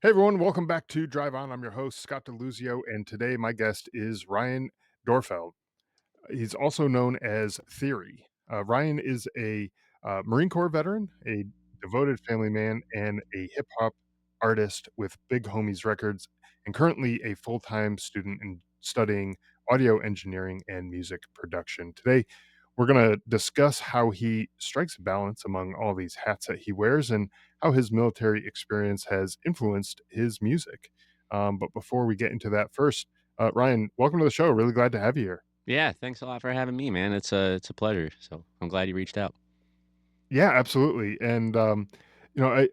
Hey everyone, welcome back to Drive On. I'm your host, Scott DeLuzio, and today my guest is Ryan Doerrfeld. He's also known as Theory. Ryan is a Marine Corps veteran, a devoted family man, and a hip hop artist with Big Homies Records, and currently a full time student in studying audio engineering and music production. Today, we're going to discuss how he strikes a balance among all these hats that he wears and how his military experience has influenced his music. But before we get into that, first, Ryan, welcome to the show. Really glad to have you here. Yeah, thanks a lot for having me, man. It's a pleasure. So I'm glad you reached out. Yeah, absolutely. And you know,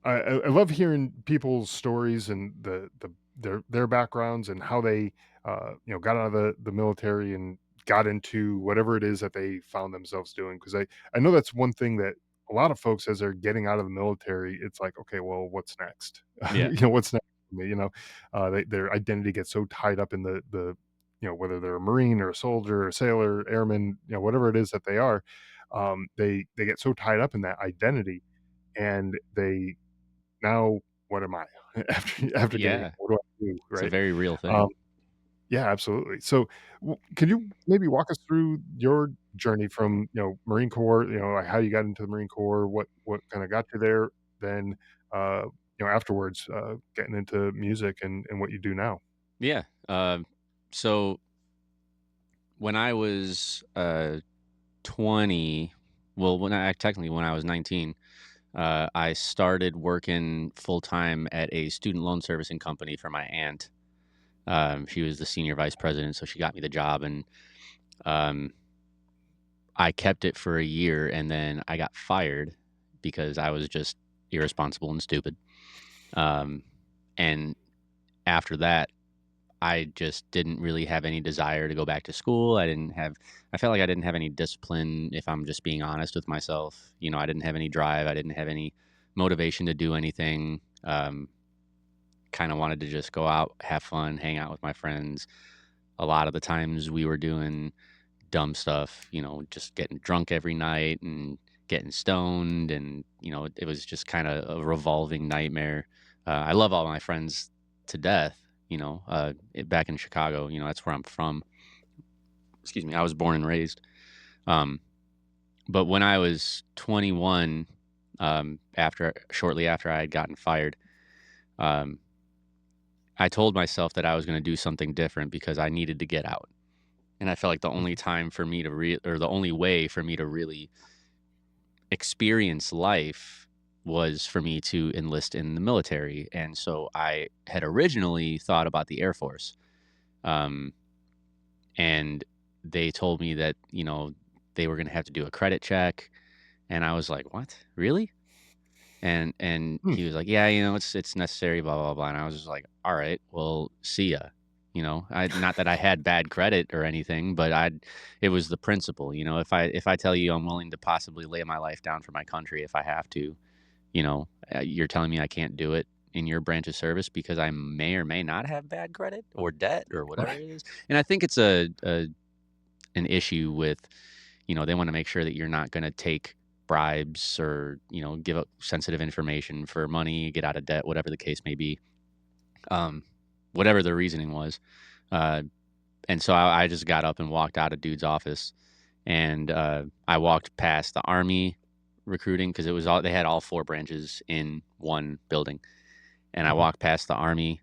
I love hearing people's stories and their backgrounds and how they got out of the military and got into whatever it is that they found themselves doing. Because I know that's one thing that a lot of folks as they're getting out of the military, it's like, okay, well, what's next? Yeah, What's next for me? Their identity gets so tied up in the whether they're a Marine or a soldier or a sailor, airman, whatever it is that they are, they get so tied up in that identity and they now what am I after getting yeah, what do I do, it's a right? very real Um, thing. yeah, absolutely. So, could you maybe walk us through your journey from Marine Corps, like how you got into the Marine Corps, what kind of got you there, then afterwards getting into music and what you do now. Yeah. So when I was 20, well, when I was 19, I started working full time at a student loan servicing company for my aunt. She was the senior vice president, so she got me the job, and um, I kept it for a year, and then I got fired because I was just irresponsible and stupid. Um, and after that, I just didn't really have any desire to go back to school. I felt like I didn't have any discipline, if I'm just being honest with myself. I didn't have any drive. I didn't have any motivation to do anything. Kind of wanted to just go out, have fun, hang out with my friends. A lot of the times we were doing dumb stuff, just getting drunk every night and getting stoned. And, it was just kind of a revolving nightmare. I love all my friends to death, back in Chicago, that's where I'm from. Excuse me. I was born and raised. Um, but when I was 21, shortly after I had gotten fired, um, I told myself that I was going to do something different because I needed to get out. And I felt like the only Mhm. time for me to or the only way for me to really experience life was for me to enlist in the military. And so I had originally thought about the Air Force. Um, and they told me that, they were going to have to do a credit check. And I was like, what? Really? And Hmm. he was like, yeah, it's necessary, blah, blah, blah. And I was just like, all right, well, see ya. Not that I had bad credit or anything, but it was the principle. If I tell you I'm willing to possibly lay my life down for my country if I have to, you're telling me I can't do it in your branch of service because I may or may not have bad credit or debt or whatever Right. it is. And I think it's an issue with, they want to make sure that you're not going to take bribes or, give up sensitive information for money, get out of debt, whatever the case may be. Um, whatever the reasoning was. Uh, and so I just got up and walked out of dude's office, and I walked past the Army recruiting because they had all four branches in one building. And I Mhm. walked past the Army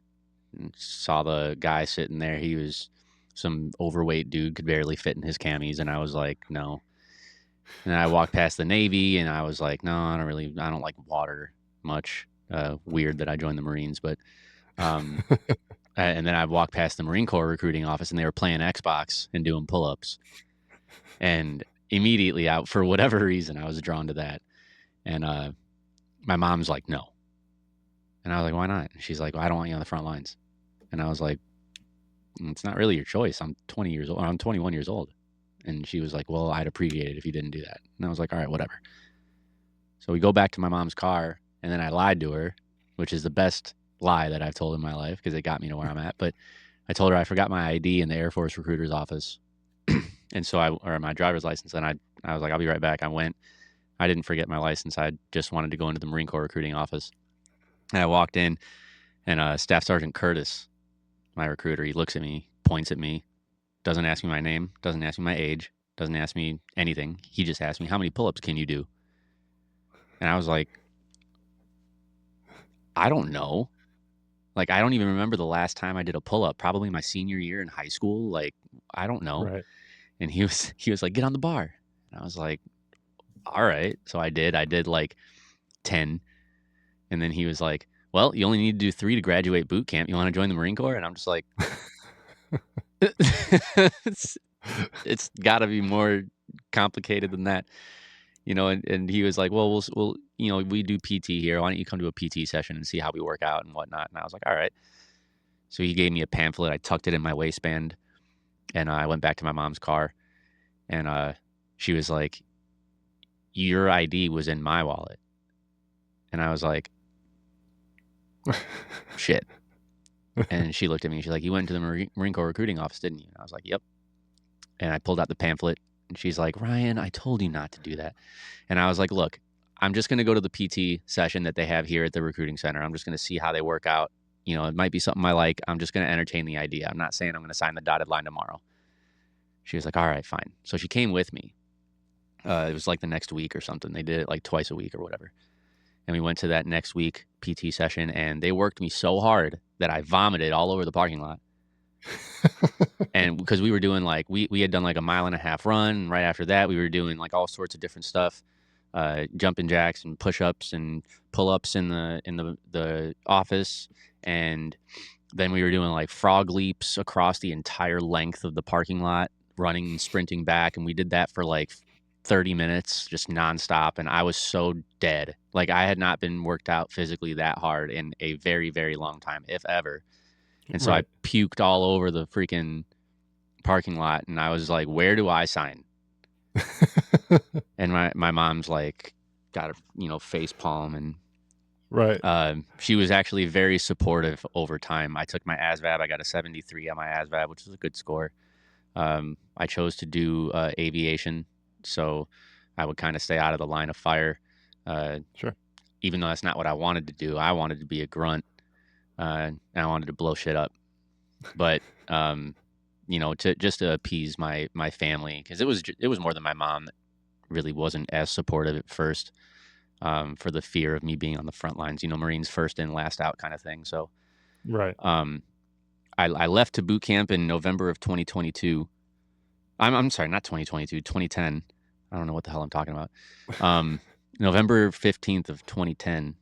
and saw the guy sitting there. He was some overweight dude, could barely fit in his camis. And I was like, no. And I walked past the Navy and I was like, no, I don't like water much. Weird that I joined the Marines, but, um, and then I walked past the Marine Corps recruiting office and they were playing Xbox and doing pull ups. And immediately, for whatever reason, I was drawn to that. And my mom's like, no. And I was like, why not? And she's like, well, I don't want you on the front lines. And I was like, it's not really your choice. I'm 20 years old. I'm 21 years old. And she was like, well, I'd appreciate it if you didn't do that. And I was like, all right, whatever. So we go back to my mom's car, and then I lied to her, which is the best lie that I've told in my life because it got me to where I'm at. But I told her I forgot my ID in the Air Force recruiter's office, and so or my driver's license. And I was like, I'll be right back. I went. I didn't forget my license. I just wanted to go into the Marine Corps recruiting office. And I walked in, And Staff Sergeant Curtis, my recruiter, he looks at me, points at me, doesn't ask me my name, doesn't ask me my age, doesn't ask me anything. He just asked me, how many pull-ups can you do? And I was like, I don't know. Like, I don't even remember the last time I did a pull-up, probably my senior year in high school. Like, I don't know. Right. And he was like, get on the bar. And I was like, all right. So I did like 10. And then he was like, well, you only need to do 3 to graduate boot camp. You want to join the Marine Corps? And I'm just like, it's, it's got to be more complicated than that, And he was like, well, we do PT here. Why don't you come to a PT session and see how we work out and whatnot? And I was like, all right. So he gave me a pamphlet. I tucked it in my waistband, and I went back to my mom's car. And she was like, your ID was in my wallet. And I was like, shit. And she looked at me and she's like, you went to the Marine Corps recruiting office, didn't you? And I was like, yep. And I pulled out the pamphlet, and she's like, Ryan, I told you not to do that. And I was like, look, I'm just going to go to the PT session that they have here at the recruiting center. I'm just going to see how they work out. It might be something I like. I'm just going to entertain the idea. I'm not saying I'm going to sign the dotted line tomorrow. She was like, all right, fine. So she came with me. It was like the next week or something. They did it like twice a week or whatever. And we went to that next week PT session, and they worked me so hard that I vomited all over the parking lot. And because we were doing like we had done like a 1.5 mile run, and right after that we were doing like all sorts of different stuff, jumping jacks and push-ups and pull-ups in the office, and then we were doing like frog leaps across the entire length of the parking lot, running and sprinting back, and we did that for like 30 minutes just nonstop, and I was so dead. Like, I had not been worked out physically that hard in a very, very long time, if ever. And so I Right. puked all over the freaking parking lot, and I was like, where do I sign? And my mom's like, got a face palm, and Right. she was actually very supportive over time. I took my ASVAB. I got a 73 on my ASVAB, which is a good score. I chose to do aviation, so I would kind of stay out of the line of fire. Uh, Sure. Even though that's not what I wanted to do. I wanted to be a grunt, and I wanted to blow shit up. But to just to appease my family, because it was more than my mom that really wasn't as supportive at first, for the fear of me being on the front lines. Marines first in, last out kind of thing. So Right. um, I left to boot camp in November of 2022. I'm sorry, not 2022, 2010. I don't know what the hell I'm talking about. Um, November 15th of 2010.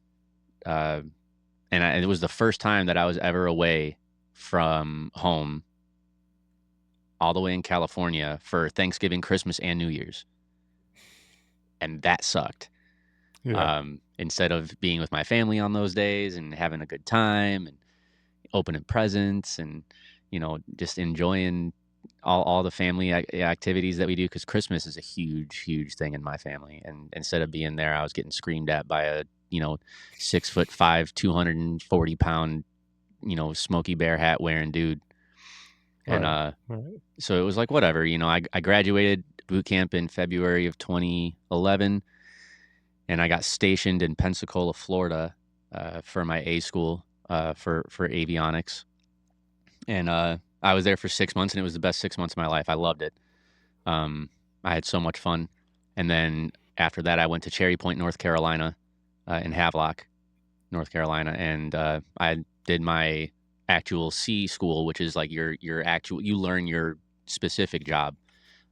Uh, and it was the first time that I was ever away from home, all the way in California, for Thanksgiving, Christmas, and New Year's. And that sucked. Yeah. Instead of being with my family on those days and having a good time and opening presents and, just enjoying all the family activities that we do, because Christmas is a huge, huge thing in my family. And instead of being there, I was getting screamed at by a, 6'5", 240-pound, Smokey Bear hat wearing dude. And Right. Right. so it was like, whatever, I graduated boot camp in February of 2011, and I got stationed in Pensacola, Florida, for my A school, for avionics. And I was there for 6 months, and it was the best 6 months of my life. I loved it. I had so much fun. And then after that, I went to Cherry Point, North Carolina, in Havelock, North Carolina, and I did my actual C school, which is like your actual, you learn your specific job.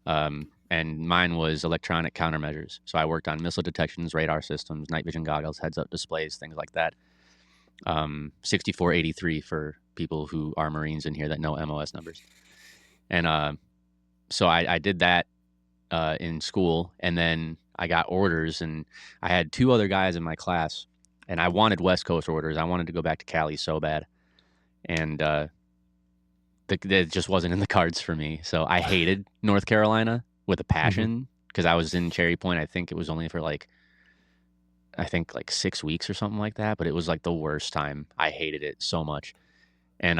And mine was electronic countermeasures. So I worked on missile detections, radar systems, night vision goggles, heads-up displays, things like that. 6483 for people who are Marines in here that know MOS numbers. And so I did that in school, and then I got orders, and I had 2 other guys in my class, and I wanted West Coast orders. I wanted to go back to Cali so bad, and it just wasn't in the cards for me. So I hated North Carolina with a Mhm. passion, because I was in Cherry Point. I think it was only for like 6 weeks or something like that, but it was like the worst time. I hated it so much. And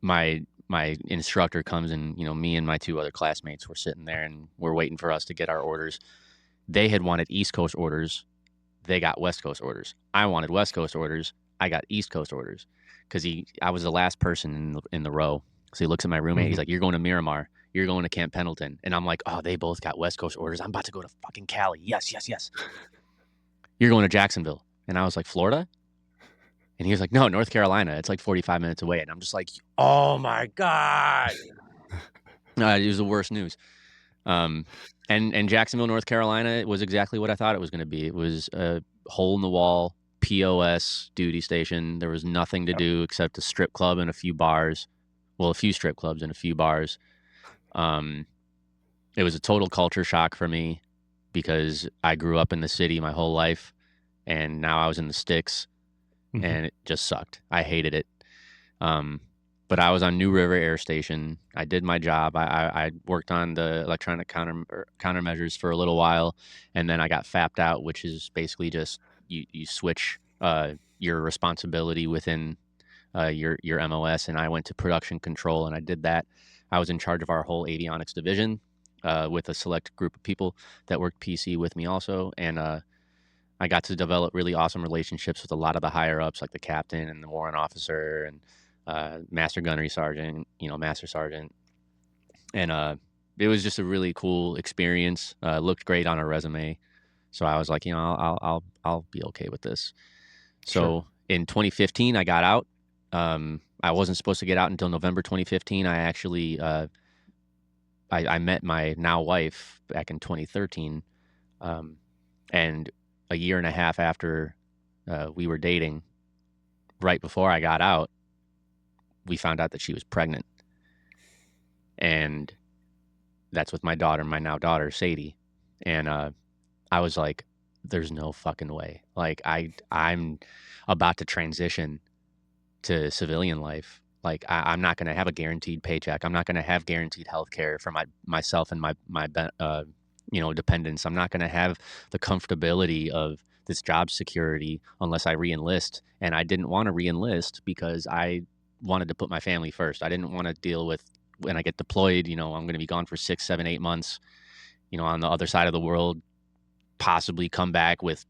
my instructor comes, and me and my 2 other classmates were sitting there, and we're waiting for us to get our orders. They had wanted East Coast orders. They got West Coast orders. I wanted West Coast orders. I got East Coast orders because I was the last person in the row. So he looks at my roommate. He's Mhm. like, "You're going to Miramar. You're going to Camp Pendleton." And I'm like, "Oh, they both got West Coast orders. I'm about to go to fucking Cali. Yes, yes, yes. You're going to Jacksonville." And I was like, "Florida?" And he was like, "No, North Carolina. It's like 45 minutes away." And I'm just like, "Oh my god!" It was the worst news. Um, and Jacksonville, North Carolina, was exactly what I thought it was going to be. It was a hole in the wall POS duty station. There was nothing to Yep. do except a strip club and a few bars. Well, a few strip clubs and a few bars. Um, it was a total culture shock for me because I grew up in the city my whole life, and now I was in the sticks, Mhm. and it just sucked. I hated it. Um, but I was on New River Air Station. I did my job. I worked on the electronic countermeasures for a little while, and then I got fapped out, which is basically just you switch your responsibility within your MOS, and I went to production control, and I did that. I was in charge of our whole avionics division with a select group of people that worked PC with me also, and I got to develop really awesome relationships with a lot of the higher ups, like the captain and the warrant officer and master gunnery sergeant, master sergeant, and it was just a really cool experience. Looked great on a resume, so I was like, I'll be okay with this. Sure. So in 2015, I got out. I wasn't supposed to get out until November 2015. I actually I met my now wife back in 2013, um, and a year and a half after we were dating, right before I got out, we found out that she was pregnant, and that's with my daughter, my now daughter Sadie, and I was like, "There's no fucking way!" Like I'm about to transition to civilian life. Like I'm not going to have a guaranteed paycheck. I'm not going to have guaranteed health care for myself and my dependents. I'm not going to have the comfortability of this job security unless I reenlist. And I didn't want to reenlist because I wanted to put my family first. I didn't want to deal with when I get deployed. I'm going to be gone for 6, 7, 8 months. On the other side of the world, possibly come back with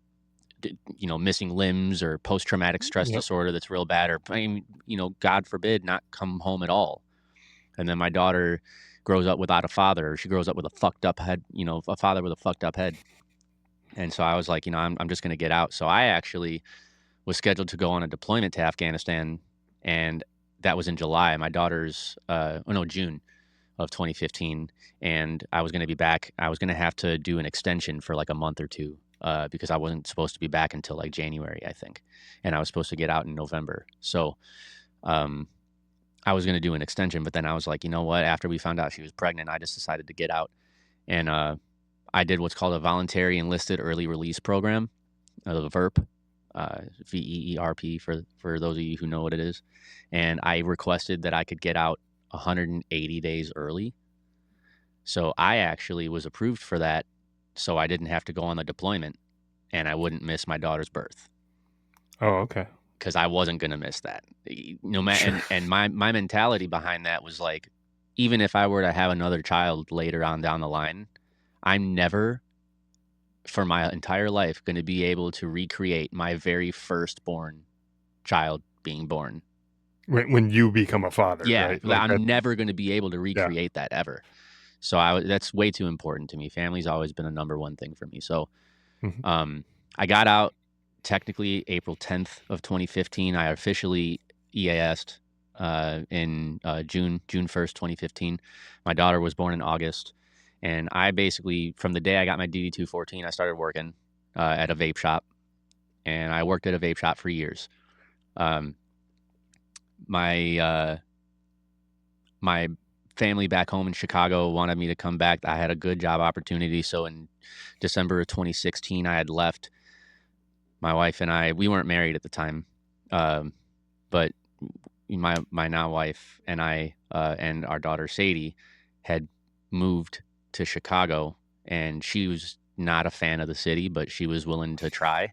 missing limbs or post traumatic stress Yep. disorder that's real bad, or God forbid, not come home at all. And then my daughter grows up without a father, or she grows up with a fucked up head, a father with a fucked up head. And so I was like, I'm just going to get out. So I actually was scheduled to go on a deployment to Afghanistan, and that was in July. My daughter's, oh no, June of 2015, and I was going to be back. I was going to have to do an extension for like a month or two because I wasn't supposed to be back until like January, I think, and I was supposed to get out in November. So um, I was going to do an extension, but then I was like, you know what? After we found out she was pregnant, I just decided to get out, and I did what's called a voluntary enlisted early release program, the VERP. VEERP for those of you who know what it is, and I requested that I could get out 180 days early. So I actually was approved for that, so I didn't have to go on the deployment, and I wouldn't miss my daughter's birth Oh, okay. because I wasn't going to miss that. No matter, Sure. and my mentality behind that was like, even if I were to have another child later on down the line, I'm never, for my entire life, going to be able to recreate my very firstborn child being born. When you become a father, Yeah, right? Like that. I'm never going to be able to Yeah. recreate that ever. So that's way too important to me. Family's always been a number one thing for me. So Mhm. Um, I got out technically April 10th of 2015. I officially EAS'd in June 1st, 2015. My daughter was born in August, and I basically, from the day I got my DD-214, I started working at a vape shop, and I worked at a vape shop for years. Um, my my family back home in Chicago wanted me to come back. I had a good job opportunity, so in December of 2016, I had left. My wife and I, we weren't married at the time, um, but my now wife and I and our daughter Sadie had moved to Chicago, and she was not a fan of the city, but she was willing to try,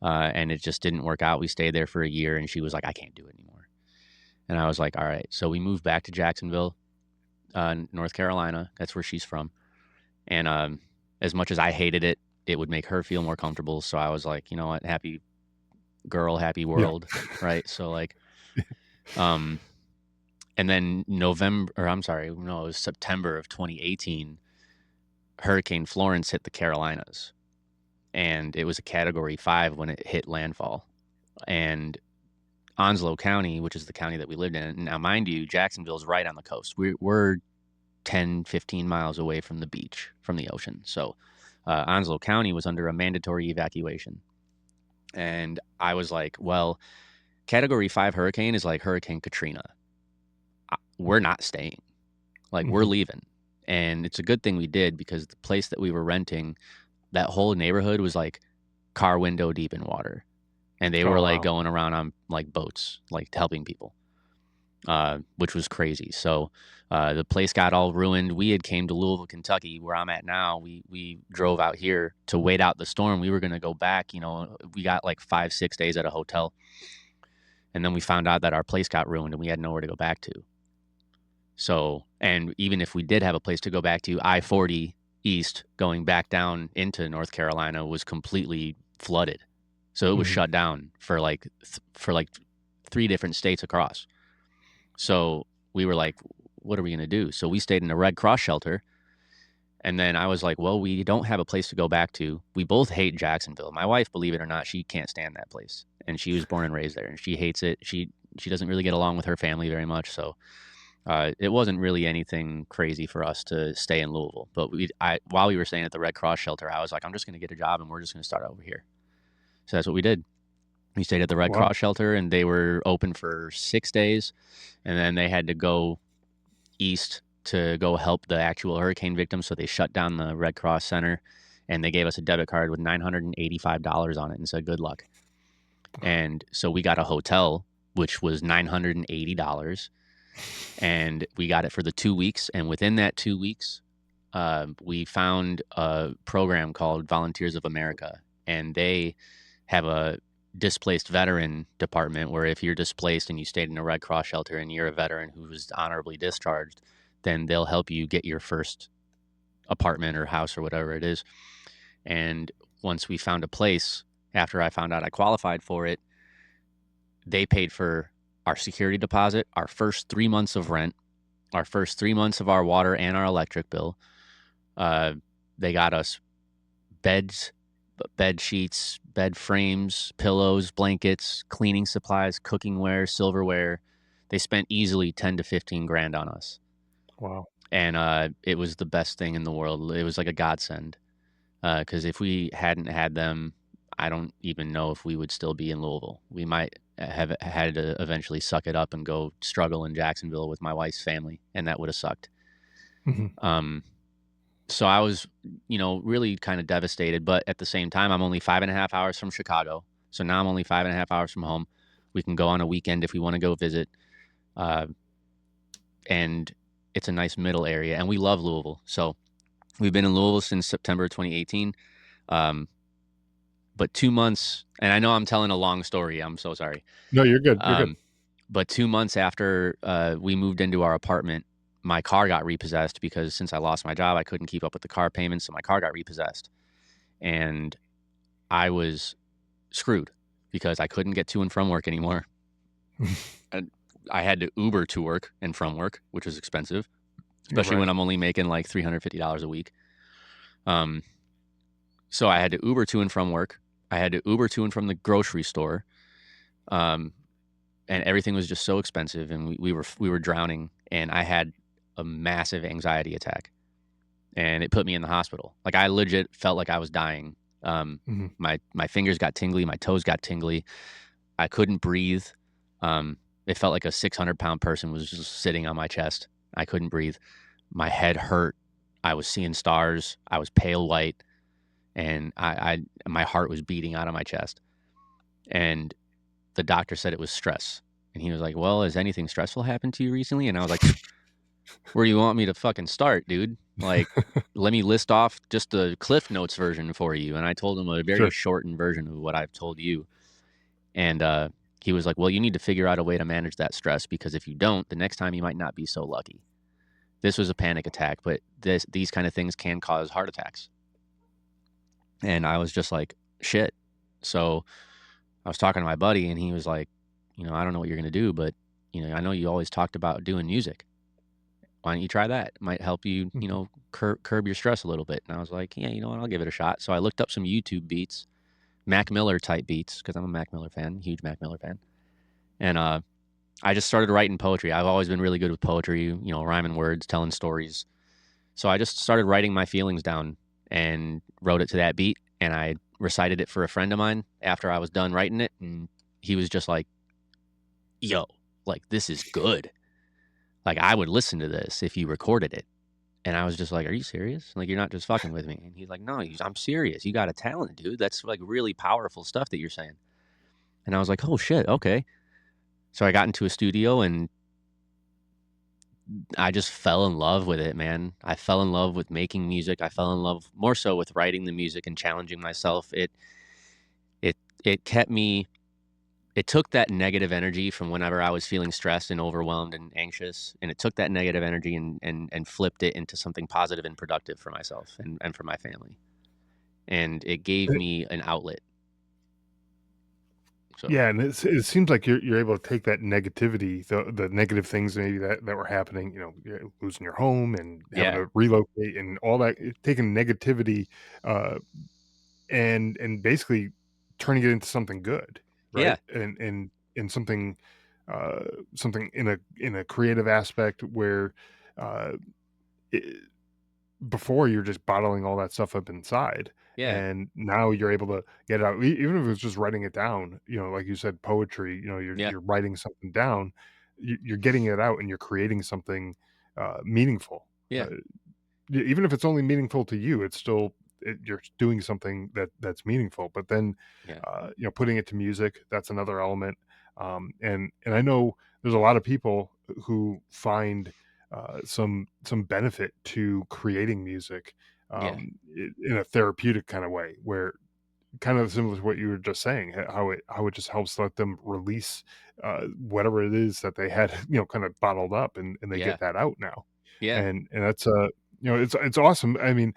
and it just didn't work out. We stayed there for a year, and she was like, "I can't do it anymore," and I was like, "All right." So we moved back to Jacksonville, North Carolina. That's where she's from, and as much as I hated it, it would make her feel more comfortable. So I was like, you know what, happy girl, happy Yeah. world, right? So like, um, and then November, or I'm sorry, no, it was September of 2018. Hurricane Florence hit the Carolinas, and it was a Category 5 when it hit landfall. And Onslow County, which is the county that we lived in, now mind you, Jacksonville's right on the coast. We're 10, 15 miles away from the beach, from the ocean. So Onslow County was under a mandatory evacuation. And I was like, well, Category 5 hurricane is like Hurricane Katrina. We're not staying. Like, we're Mhm. leaving. And it's a good thing we did, because the place that we were renting, that whole neighborhood was like car window deep in water. And they Oh, were like wow. going around on like boats, like helping people, which was crazy. So the place got all ruined. We had came to Louisville, Kentucky, where I'm at now. We drove out here to wait out the storm. We were going to go back. You know, we got like 5, 6 days at a hotel, and then we found out that our place got ruined and we had nowhere to go back to. So, and even if we did have a place to go back to, I-40 East going back down into North Carolina was completely flooded. So it was Mhm. shut down for like for like 3 different states across. So we were like, what are we going to do? So we stayed in a Red Cross shelter. And then I was like, well, we don't have a place to go back to. We both hate Jacksonville. My wife, believe it or not, she can't stand that place. And she was born and raised there and she hates it. She doesn't really get along with her family very much. So it wasn't really anything crazy for us to stay in Louisville. But while we were staying at the Red Cross shelter, I was like, I'm just going to get a job and we're just going to start over here. So that's what we did. We stayed at the Red Wow. Cross shelter and they were open for 6 days. And then they had to go east to go help the actual hurricane victims. So they shut down the Red Cross Center and they gave us a debit card with $985 on it and said, good luck. And so we got a hotel, which was $980. And we got it for the 2 weeks. And within that 2 weeks, we found a program called Volunteers of America. And they have a displaced veteran department where if you're displaced and you stayed in a Red Cross shelter and you're a veteran who was honorably discharged, then they'll help you get your first apartment or house or whatever it is. And once we found a place, after I found out I qualified for it, they paid for our security deposit, our first 3 months of rent, our first 3 months of our water and our electric bill. Uh, they got us beds, bed sheets, bed frames, pillows, blankets, cleaning supplies, cookingware, silverware. They spent easily 10 to 15 grand on us. Wow. And it was the best thing in the world. It was like a godsend. Because if we hadn't had them, I don't even know if we would still be in Louisville. We might have had to eventually suck it up and go struggle in Jacksonville with my wife's family, and that would have sucked. Mhm. Um, so I was, really kind of devastated. But at the same time, I'm only 5.5 hours from Chicago. So now I'm only 5.5 hours from home. We can go on a weekend if we want to go visit. Uh, and it's a nice middle area. And we love Louisville. So we've been in Louisville since September 2018. Um, but 2 months, and I know I'm telling a long story. I'm so sorry. No, you're good. You're good. Um, but 2 months after we moved into our apartment, my car got repossessed because since I lost my job, I couldn't keep up with the car payments. So my car got repossessed. And I was screwed because I couldn't get to and from work anymore. And I had to Uber to work and from work, which was expensive, You're especially right. when I'm only making like $350 a week. Um, so I had to Uber to and from work. I had to Uber to and from the grocery store. Um, and everything was just so expensive, and we were drowning, and I had a massive anxiety attack, and it put me in the hospital. Like I legit felt like I was dying. Mhm. My fingers got tingly, my toes got tingly. I couldn't breathe. Um, it felt like a 600-pound person was just sitting on my chest. I couldn't breathe. My head hurt. I was seeing stars. I was pale white, and my heart was beating out of my chest. And the doctor said it was stress. And he was like, well, has anything stressful happened to you recently? And I was like, where do you want me to fucking start, dude? Like, let me list off just the Cliff Notes version for you. And I told him a very Sure. shortened version of what I've told you. And he was like, well, you need to figure out a way to manage that stress because if you don't, the next time you might not be so lucky. This was a panic attack, but these kind of things can cause heart attacks. And I was just like, shit. So I was talking to my buddy, and he was like, I don't know what you're gonna do, but I know you always talked about doing music. Why don't you try that? It might help you, Mhm. curb your stress a little bit." And I was like, "Yeah, you know what? I'll give it a shot." So I looked up some YouTube beats, Mac Miller type beats, because I'm a Mac Miller fan, huge Mac Miller fan, and I just started writing poetry. I've always been really good with poetry, rhyming words, telling stories. So I just started writing my feelings down and wrote it to that beat, and I recited it for a friend of mine after I was done writing it, and he was just like, "Yo, like this is good. Like I would listen to this if you recorded it." And I was just like, "Are you serious? Like you're not just fucking with me?" And he's like, "No, I'm serious. You got a talent, dude. That's like really powerful stuff that you're saying." And I was like, "Oh shit, okay." So I got into a studio and I just fell in love with it, man. I fell in love with making music. I fell in love more so with writing the music and challenging myself. It it kept me it took that negative energy from whenever I was feeling stressed and overwhelmed and anxious, and it took that negative energy and flipped it into something positive and productive for myself and for my family. And it gave me an outlet. So, Yeah, and it seems like you're able to take that negativity, the negative things maybe that were happening, losing your home and having yeah. to relocate and all that, taking negativity, uh, and basically turning it into something good, right? Yeah. And something, uh, something in a creative aspect where, uh, before you're just bottling all that stuff up inside, Yeah. and now you're able to get it out, even if it's just writing it down, like you said, poetry, Yeah. you're writing something down, you're getting it out and you're creating something, meaningful. Yeah. Even if it's only meaningful to you, it's still you're doing something that's meaningful. But then, Yeah. putting it to music, that's another element. And I know there's a lot of people who find some benefit to creating music, Yeah. in a therapeutic kind of way, where kind of similar to what you were just saying, how it just helps let them release whatever it is that they had, kind of bottled up, and they Yeah. get that out now, Yeah. and that's it's awesome. I mean,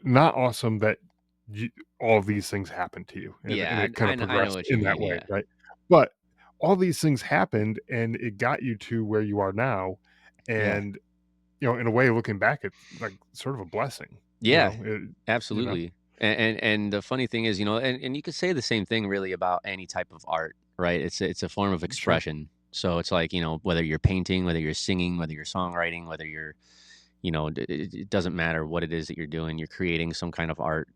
not awesome that you, all of these things happened to you, and Yeah. it kind of I know progressed what you in that mean. way, Yeah. right? But all these things happened, and it got you to where you are now, Yeah. and in a way, looking back, it's like sort of a blessing, Yeah, it, you know. absolutely. And the funny thing is, and you could say the same thing really about any type of art, right? It's a form of Sure. expression. So it's like, whether you're painting, whether you're singing, whether you're songwriting, whether you're, it doesn't matter what it is that you're doing, you're creating some kind of art,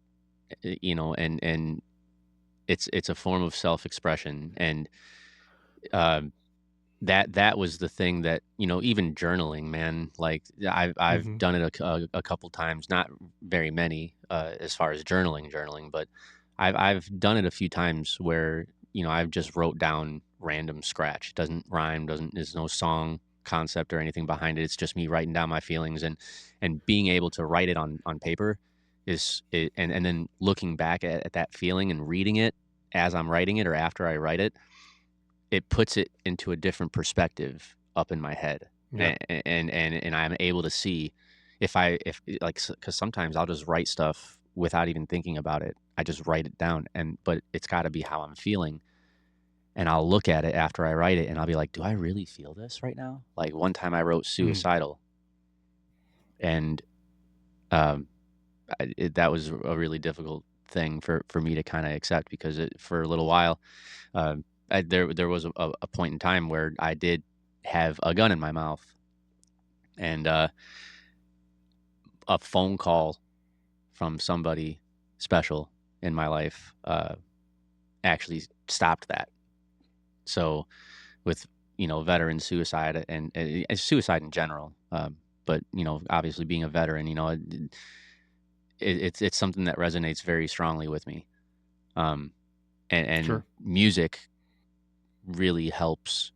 and it's a form of self-expression. And um that was the thing that, even journaling, man, like, I've Hmm. done it a couple times, not very many, as far as journaling, but I've done it a few times where, I've just wrote down random scratch. It doesn't rhyme, doesn't there's no song concept or anything behind it. It's just me writing down my feelings, and being able to write it on paper and then looking back at that feeling and reading it as I'm writing it or after I write it, it puts it into a different perspective up in my head, Yeah. and I'm able to see if like, because sometimes I'll just write stuff without even thinking about it. I just write it down, but it's got to be how I'm feeling, and I'll look at it after I write it, and I'll be like, "Do I really feel this right now?" Like one time I wrote Mm. suicidal, and um, that was a really difficult thing for me to kind of accept because for a little while. Um, there was a point in time where I did have a gun in my mouth, and a phone call from somebody special in my life actually stopped that. So with veteran suicide and suicide in general, but obviously being a veteran, it's something that resonates very strongly with me. Um, and Sure. music really helps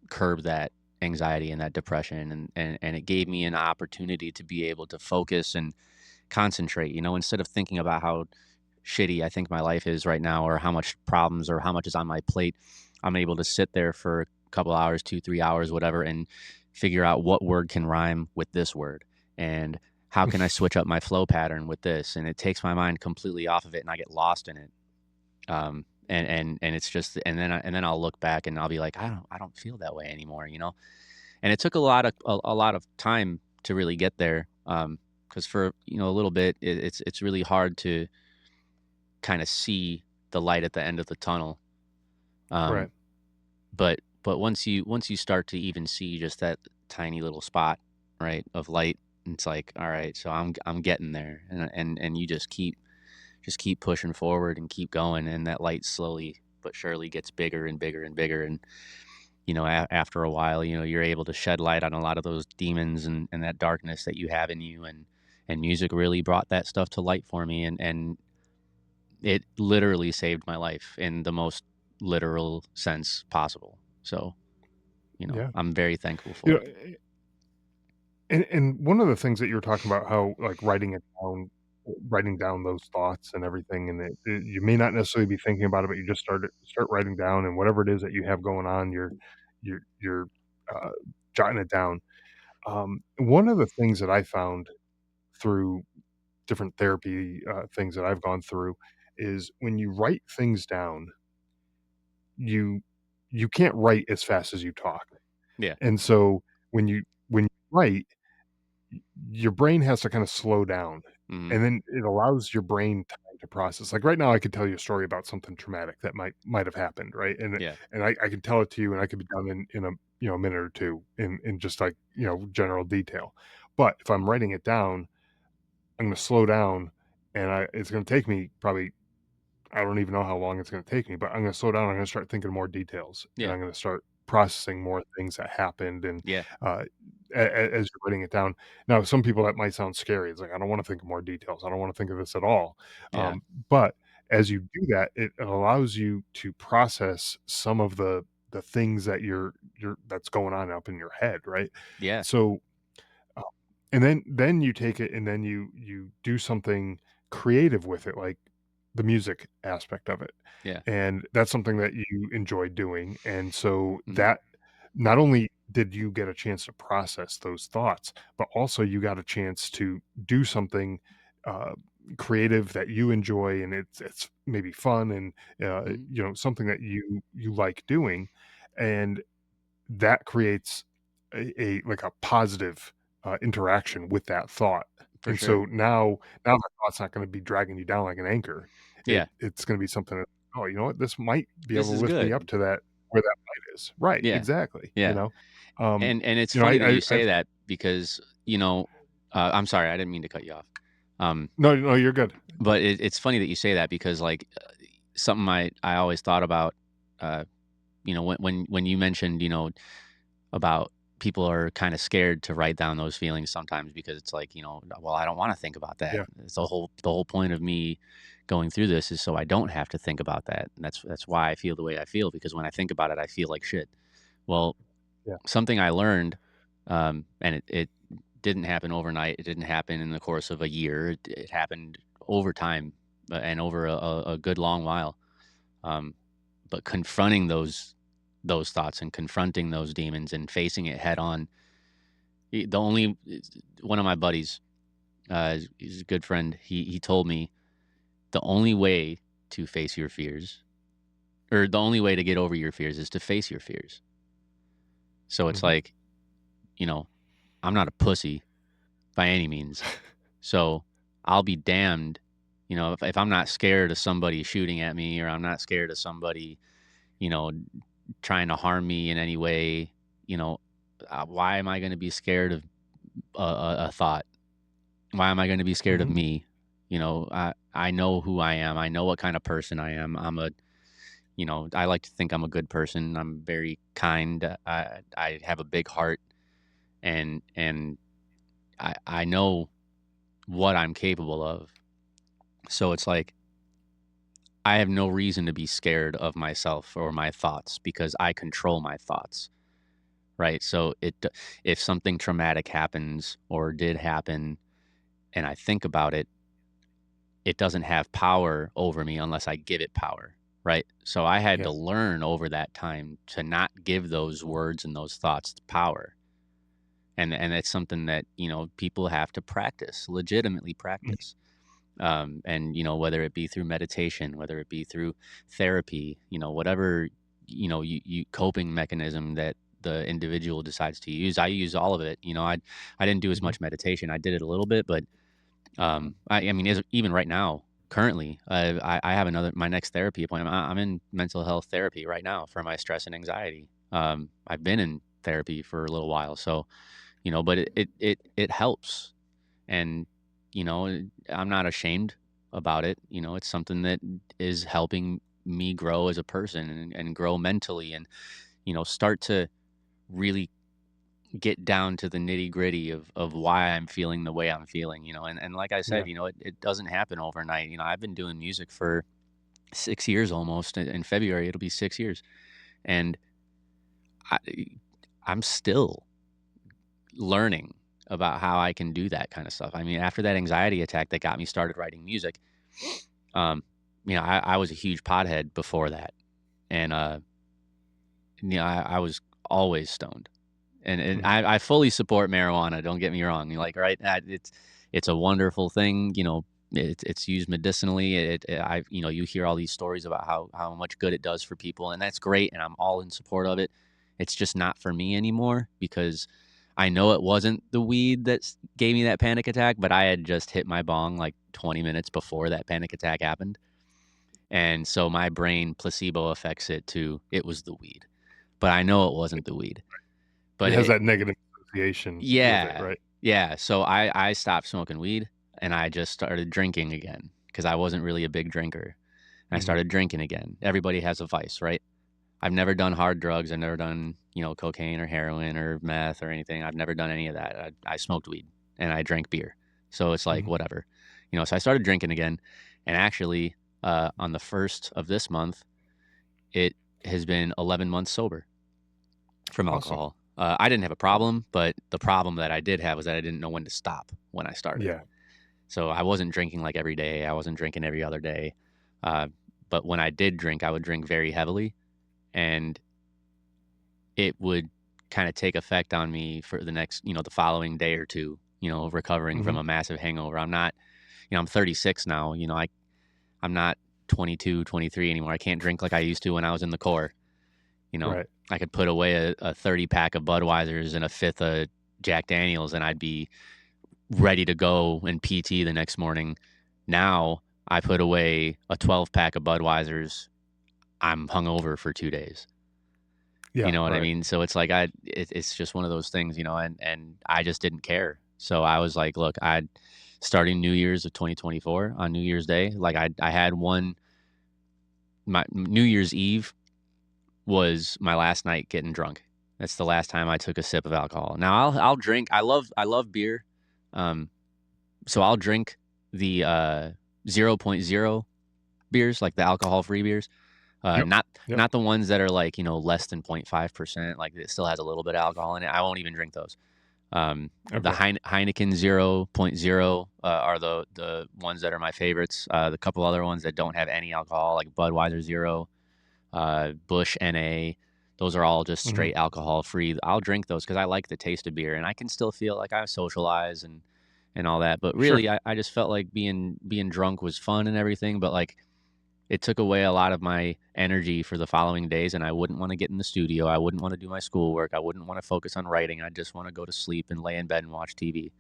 curb that anxiety and that depression, and it gave me an opportunity to be able to focus and concentrate, instead of thinking about how shitty I think my life is right now or how much problems or how much is on my plate. I'm able to sit there for a couple hours, 2, 3 hours, whatever, and figure out what word can rhyme with this word, and how can I switch up my flow pattern with this, and it takes my mind completely off of it and I get lost in it. and it's just and then I'll look back and I'll be like, I don't feel that way anymore, you know? And it took a lot of time to really get there, because for, you know, a little bit, it's really hard to kinda see the light at the end of the tunnel, Right. um, but once you start to even see just that tiny little spot, right, of light, it's like, "Alright, so I'm getting there," and you just keep pushing forward and keep going, and that light slowly but surely gets bigger and bigger and bigger, and, you know, after a while, you know, you're able to shed light on a lot of those demons and that darkness that you have in you, and music really brought that stuff to light for me, and it literally saved my life in the most literal sense possible. So, you know, Yeah. I'm very thankful You for know, it. and one of the things that you were talking about, how, like, writing down those thoughts and everything, and you may not necessarily be thinking about it, but you just start writing down, and whatever it is that you have going on, you're, uh, jotting it down. One of the things that I found through different therapy, things that I've gone through, is when you write things down, you you can't write as fast as you talk, Yeah. and so when you write, your brain has to kinda slow down, Mhm. and then it allows your brain time to process. Like, right now, I could tell you a story about something traumatic that might have happened, right? Yeah. And I can tell it to you, and I could be done in a, you know, minute or 2 in just, like, you know, general detail. But if I'm writing it down, I'm gonna slow down, and I it's gonna take me probably, I don't even know how long it's gonna take me, but I'm gonna slow down, I'm gonna start thinking more details, and Yeah. I'm gonna start processing more things that happened, and, Yeah. uh, as you're writing it down. Now, some people, that might sound scary. It's like, "I don't wanna think of more details. I don't wanna think of this at all." Yeah. But as you do that, it allows you to process some of the things that that's going on up in your head, right? Yeah. So, uh, and then you take it, and then you do something creative with it, like the music aspect of it, Yeah. and that's something that you enjoy doing, and so Mhm. that, not only did you get a chance to process those thoughts, but also you got a chance to do something, uh, creative that you enjoy, and it's maybe fun, and, Mhm. you know, something that you like doing, and that creates a like a positive, interaction with that thought, For and sure. so now that thought's not gonna be dragging you down like an anchor. Yeah. It's gonna be something that, "Oh, you know what? This might be able This to is lift me up good. to that, where that light is." Right, Yeah. exactly, you Yeah. know? Um, And it's you know, funny that you I've say that because, you know, I'm sorry, I didn't mean to cut you off. Um, No, no, you're good. but it's funny that you say that because, like, something I always thought about, uh, you know, when you mentioned, you know, about people are kinda scared to write down those feelings sometimes because it's like, you know, well, I don't wanna think about that. Yeah, It's the whole point of me going through this is so I don't have to think about that, and that's why I feel the way I feel because when I think about it, I feel like shit. Well, yeah, something I learned, and it didn't happen overnight, it didn't happen in the course of a year, it happened over time, and over a good long while, um, but confronting those thoughts and confronting those demons and facing it head on, the only one of my buddies, he's a good friend, he told me, "The only way to face your fears, or the only way to get over your fears is to face your fears." So it's mhm, like, you know, I'm not a pussy by any means. So I'll be damned, you know, if I'm not scared of somebody shooting at me or I'm not scared of somebody, you know, trying to harm me in any way, you know, why am I going to be scared of a thought? Why am I going to be scared of mhm, me? You know, I know who I am. I know what kind of person I am. You know, I like to think I'm a good person. I'm very kind. I have a big heart, and I know what I'm capable of. So it's like I have no reason to be scared of myself or my thoughts because I control my thoughts, right? So if something traumatic happens or did happen and I think about it, it doesn't have power over me unless I give it power, right? So I had yeah, to learn over that time to not give those words and those thoughts power. And it's something that, you know, people have to practice, legitimately mhm, practice. And whether it be through meditation, whether it be through therapy, whatever you coping mechanism that the individual decides to use, I use all of it. I didn't do as Mhm. much meditation. I did it a little bit, but I mean, even right now, currently, I have my next therapy appointment. I'm in mental health therapy right now for my stress and anxiety. I've been in therapy for a little while, so but it helps, and I'm not ashamed about it. It's something that is helping me grow as a person and grow mentally, and start to really get down to the nitty-gritty of why I'm feeling the way I'm feeling, and like I said, Yeah. it doesn't happen overnight. I've been doing music for 6 years almost. In February, it'll be 6 years, and I I'm still learning about how I can do that kind of stuff. I mean, after that anxiety attack that got me started writing music, um, I was a huge pothead before that, and, I was always stoned. And Mhm. I fully support marijuana, don't get me wrong, like, right? It's a wonderful thing, it's used medicinally, you hear all these stories about how much good it does for people, and that's great, and I'm all in support of it. It's just not for me anymore because I know it wasn't the weed that gave me that panic attack, but I had just hit my bong, like, 20 minutes before that panic attack happened, and so my brain placebo affects it to, it was the weed, but I know it wasn't the weed. It But has it that negative association with it, Yeah, right? yeah, so I stopped smoking weed, and I just started drinking again because I wasn't really a big drinker, and I Mhm. started drinking again. Everybody has a vice, right? I've never done hard drugs. I've never done, cocaine or heroin or meth or anything. I've never done any of that. I smoked weed and I drank beer. So it's like, Mhm. whatever. So I started drinking again. And actually, on the first of this month, it has been 11 months sober from Awesome. alcohol. I didn't have a problem, but the problem that I did have was that I didn't know when to stop when I started. Yeah. So I wasn't drinking like every day. I wasn't drinking every other day. Uh, but when I did drink, I would drink very heavily, and it would kind of take effect on me for the next, the following day or two, recovering from Mhm. a massive hangover. I'm not, I'm 36 now. I'm not 22, 23 anymore. I can't drink like I used to when I was in the Corps. You know, Right. I could put away a 30 pack of Budweisers and a fifth of Jack Daniels, and I'd be ready to go in PT the next morning. Now I put away a 12 pack of Budweisers. I'm hungover for 2 days. You Yeah, know what I right. mean? So it's like it's just one of those things, and I just didn't care. So I was like, look, starting New Year's of 2024 on New Year's Day, like I had one, my New Year's Eve was my last night getting drunk. That's the last time I took a sip of alcohol. Now I'll drink. I love beer. Um, so I'll drink the zero point 0 beers, like the alcohol free beers. Yep. Not Yep. not the ones that are like, less than 0.5%, like it still has a little bit of alcohol in it. I won't even drink those. The Okay. Heineken 0.0 are the ones that are my favorites. The couple other ones that don't have any alcohol, like Budweiser Zero, Bush NA. Those are all just Mhm. straight alcohol free. I'll drink those because I like the taste of beer, and I can still feel like I socialize and all that. But Sure. really, I just felt like being drunk was fun and everything, but like it took away a lot of my energy for the following days, and I wouldn't want to get in the studio. I wouldn't want to do my schoolwork. I wouldn't want to focus on writing. I just want to go to sleep and lay in bed and watch TV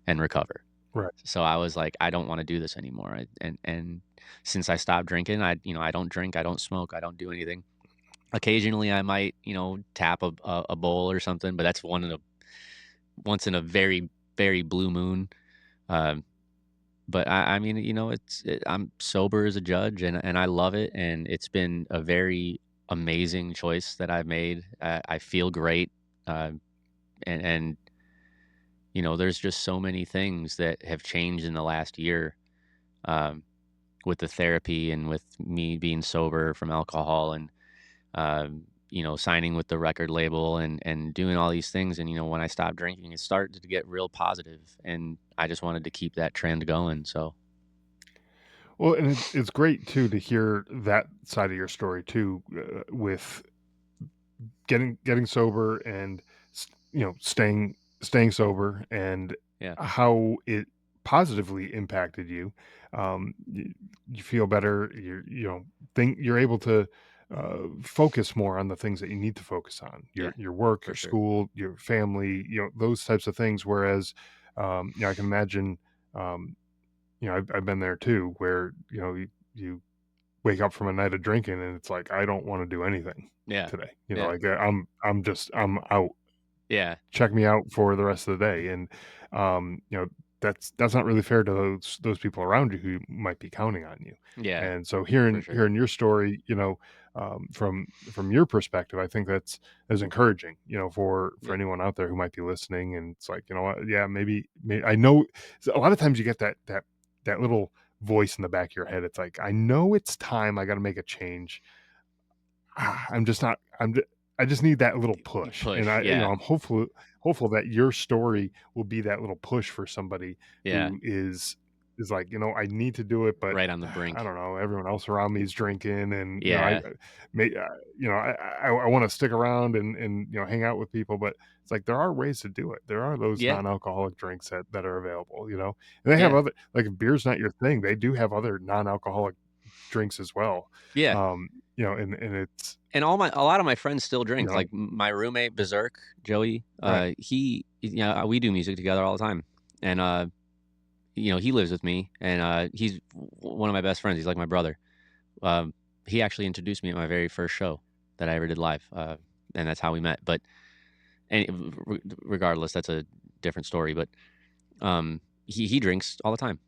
and recover. Right. So I was like, I don't want to do this anymore. And since I stopped drinking, I don't drink, I don't smoke, I don't do anything. Occasionally, I might, tap a bowl or something, but that's once in a very very blue moon. Um, but I mean, I'm sober as a judge, and I love it, and it's been a very amazing choice that I've made. I feel great, uh, and there's just so many things that have changed in the last year, um, with the therapy and with me being sober from alcohol, and signing with the record label and doing all these things. And when I stopped drinking, it started to get real positive, and I just wanted to keep that trend going. So Well, and it's great too to hear that side of your story too, with getting sober and staying sober, and yeah, how it positively impacted you, you feel better. Think you're able to focus more on the things that you need to focus on, Yeah, your work, for your sure. school, your family, those types of things. Whereas, I can imagine, um, I've been there too, where you wake up from a night of drinking and it's like I don't want to do anything Yeah. today. Yeah. Like I'm out, Yeah. check me out for the rest of the day. And that's not really fair to those people around you who might be counting on you. Yeah, And so for hearing sure. hearing your story, from your perspective, I think that's as encouraging, for Yeah. anyone out there who might be listening. And it's like, what, yeah, maybe I know. A lot of times you get that little voice in the back of your head. It's like, I know it's time, I got to make a change. I'm just not I just need that little You push, and push. Yeah. I'm hopeful that your story will be that little push for somebody Yeah. who is like, I need to do it, but Right on the I brink. don't know, everyone else around me is drinking, and I Yeah. may I want to stick around and hang out with people, but it's like there are ways to do it. There are those Yeah. non-alcoholic drinks that are available, and they have Yeah. other, like, if beer's not your thing, they do have other non-alcoholic drinks as well. Yeah. um and it's, And a lot of my friends still you drink. know Like my roommate Berserk, Joey, right. we do music together all the time. And he lives with me and he's one of my best friends. He's like my brother. Um, he actually introduced me at my very first show that I ever did live. And that's how we met. But regardless, that's a different story. But he drinks all the time.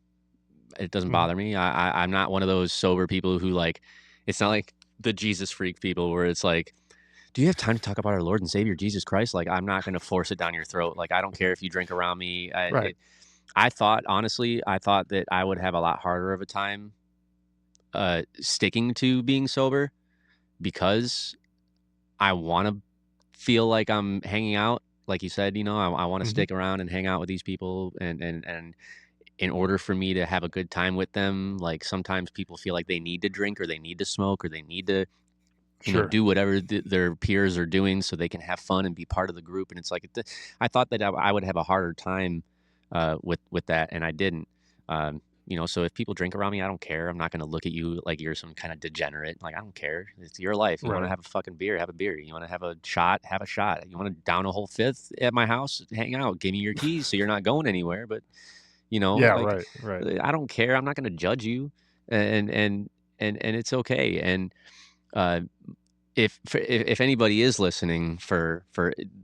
It doesn't Mhm. bother me. I'm not one of those sober people who like. It's not like the Jesus freak people where it's like, do you have time to talk about our Lord and Savior Jesus Christ? Like, I'm not going to force it down your throat. Like, I don't care if you drink around me. Right. I thought honestly, I thought that I would have a lot harder of a time sticking to being sober because I want to feel like I'm hanging out. Like you said, I want to Mhm. stick around and hang out with these people, and in order for me to have a good time with them, like sometimes people feel like they need to drink or they need to smoke or they need to Sure. do whatever their peers are doing so they can have fun and be part of the group. And it's like, I thought that I would have a harder time with that, and I didn't. So if people drink around me, I don't care. I'm not going to look at you like you're some kind of degenerate. Like I don't care. It's your life. You want to Right. have a fucking beer, have a beer. You want to have a shot, have a shot. You want to down a whole fifth at my house, hang out. Give me your keys so you're not going anywhere. But Yeah, like right, right. I don't care. I'm not going to judge you, and and and it's okay. And uh, if anybody is listening for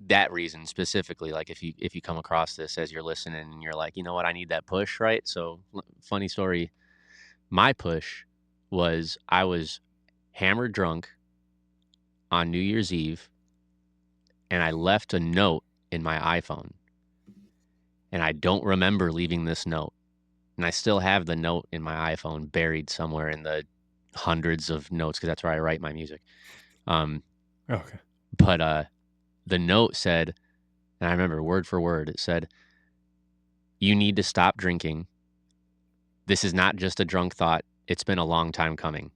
that reason specifically, like if you come across this as you're listening and you're like, you know what, I need that push, right? So funny story, my push was I was hammered drunk on New Year's Eve and I left a note in my iPhone and I don't remember leaving this note. And I still have the note in my iPhone buried somewhere in the hundreds of notes because that's where I write my music. Um, Okay. but the note said, and I remember word for word, it said, "You need to stop drinking. This is not just a drunk thought. It's been a long time coming."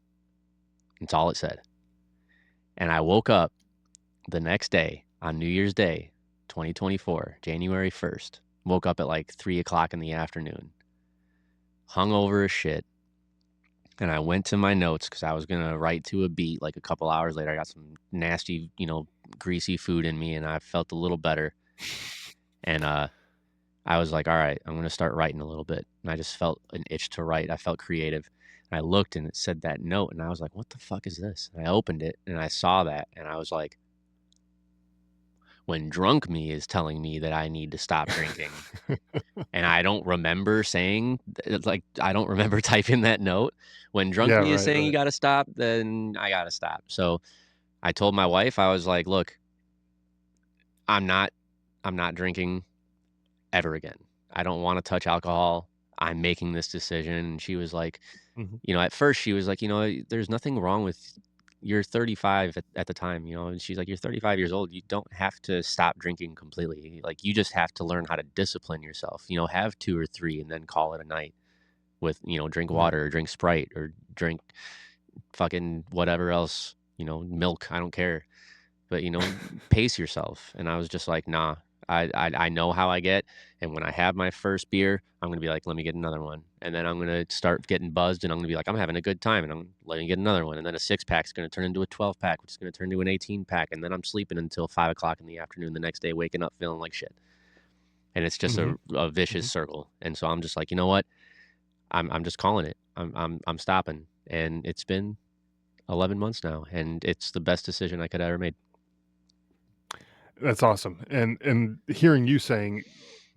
That's all it said. And I woke up the next day on New Year's Day, 2024, January 1st. Woke up at like 3 o'clock in the afternoon, hung over as shit. And I went to my notes because I was going to write to a beat. Like a couple hours later, I got some nasty, greasy food in me and I felt a little better. And I was like, all right, I'm going to start writing a little bit. And I just felt an itch to write. I felt creative. And I looked and it said that note. And I was like, what the fuck is this? And I opened it and I saw that. And I was like, when drunk me is telling me that I need to stop drinking. And I don't remember saying, like, I don't remember typing that note. When drunk Yeah, me is right, saying you right. got to stop, then I got to stop. So I told my wife, I was like, look, I'm not, I'm not drinking ever again. I don't want to touch alcohol. I'm making this decision. And she was like, Mhm. at first she was like, there's nothing wrong with you're 35 at the time, and she's like, you're 35 years old. You don't have to stop drinking completely. Like you just have to learn how to discipline yourself, have two or three and then call it a night with, drink Right. water or drink Sprite or drink fucking whatever else, milk. I don't care. But, pace yourself. And I was just like, nah. I know how I get, and when I have my first beer, I'm gonna be like, "Let me get another one," and then I'm gonna start getting buzzed, and I'm gonna be like, "I'm having a good time," and I'm let me get another one, and then a six-pack is gonna turn into a 12-pack, which is gonna turn into an 18-pack, and then I'm sleeping until 5 o'clock in the afternoon the next day, waking up feeling like shit, and it's just Mhm, a vicious mhm. circle, and so I'm just like, "You know what? I'm just calling it. I'm stopping," and it's been 11 months now, and it's the best decision I could ever made. That's awesome, and hearing you saying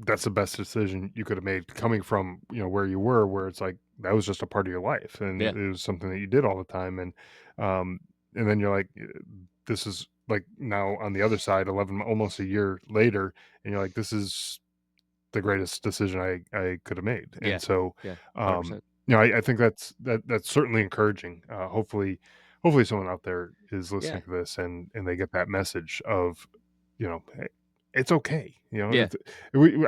that's the best decision you could have made coming from, where you were, where it's like that was just a part of your life, and Yeah, it was something that you did all the time, um, and then you're like, this is like now on the other side, 11 almost a year later, and you're like, "This is the greatest decision I could have made," and yeah, so, yeah, um, 100%. I think that's certainly encouraging. Hopefully someone out there is Yeah, listening to this and they get that message of, "Hey, it's okay," yeah,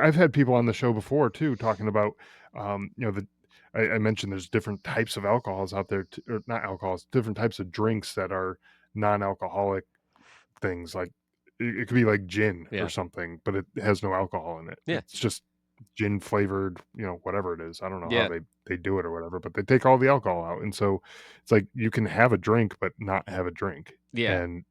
I've had people on the show before too talking about, the I mentioned there's different types of alcohols out there t or not alcohols, different types of drinks that are non-alcoholic things, like, it could be like gin or yeah, something, but it has no alcohol in it. yeah, It's just gin flavored, whatever it is. I don't know how yeah, they do it or whatever, but they take all the alcohol out, and so it's like you can have a drink, but not have a drink, yeah, and,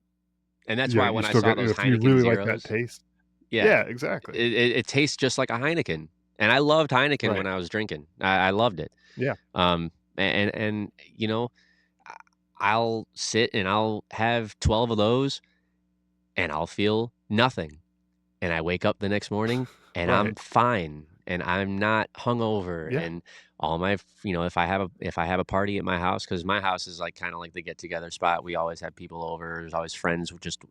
and that's why you when I still saw get those if you Heineken really like that Zeros, taste. yeah, Yeah, exactly. it tastes just like a Heineken, and I loved Heineken Right. when I was drinking. I loved it. Yeah. And, you know, I I'll sit and I'll have 12 of those, and I'll feel nothing. And I wake up the next morning and Right. I'm fine and I'm not hungover Yeah. and all my if I have a party at my house, because my house is like kind of like the get together spot. We always have people over. There's always friends, just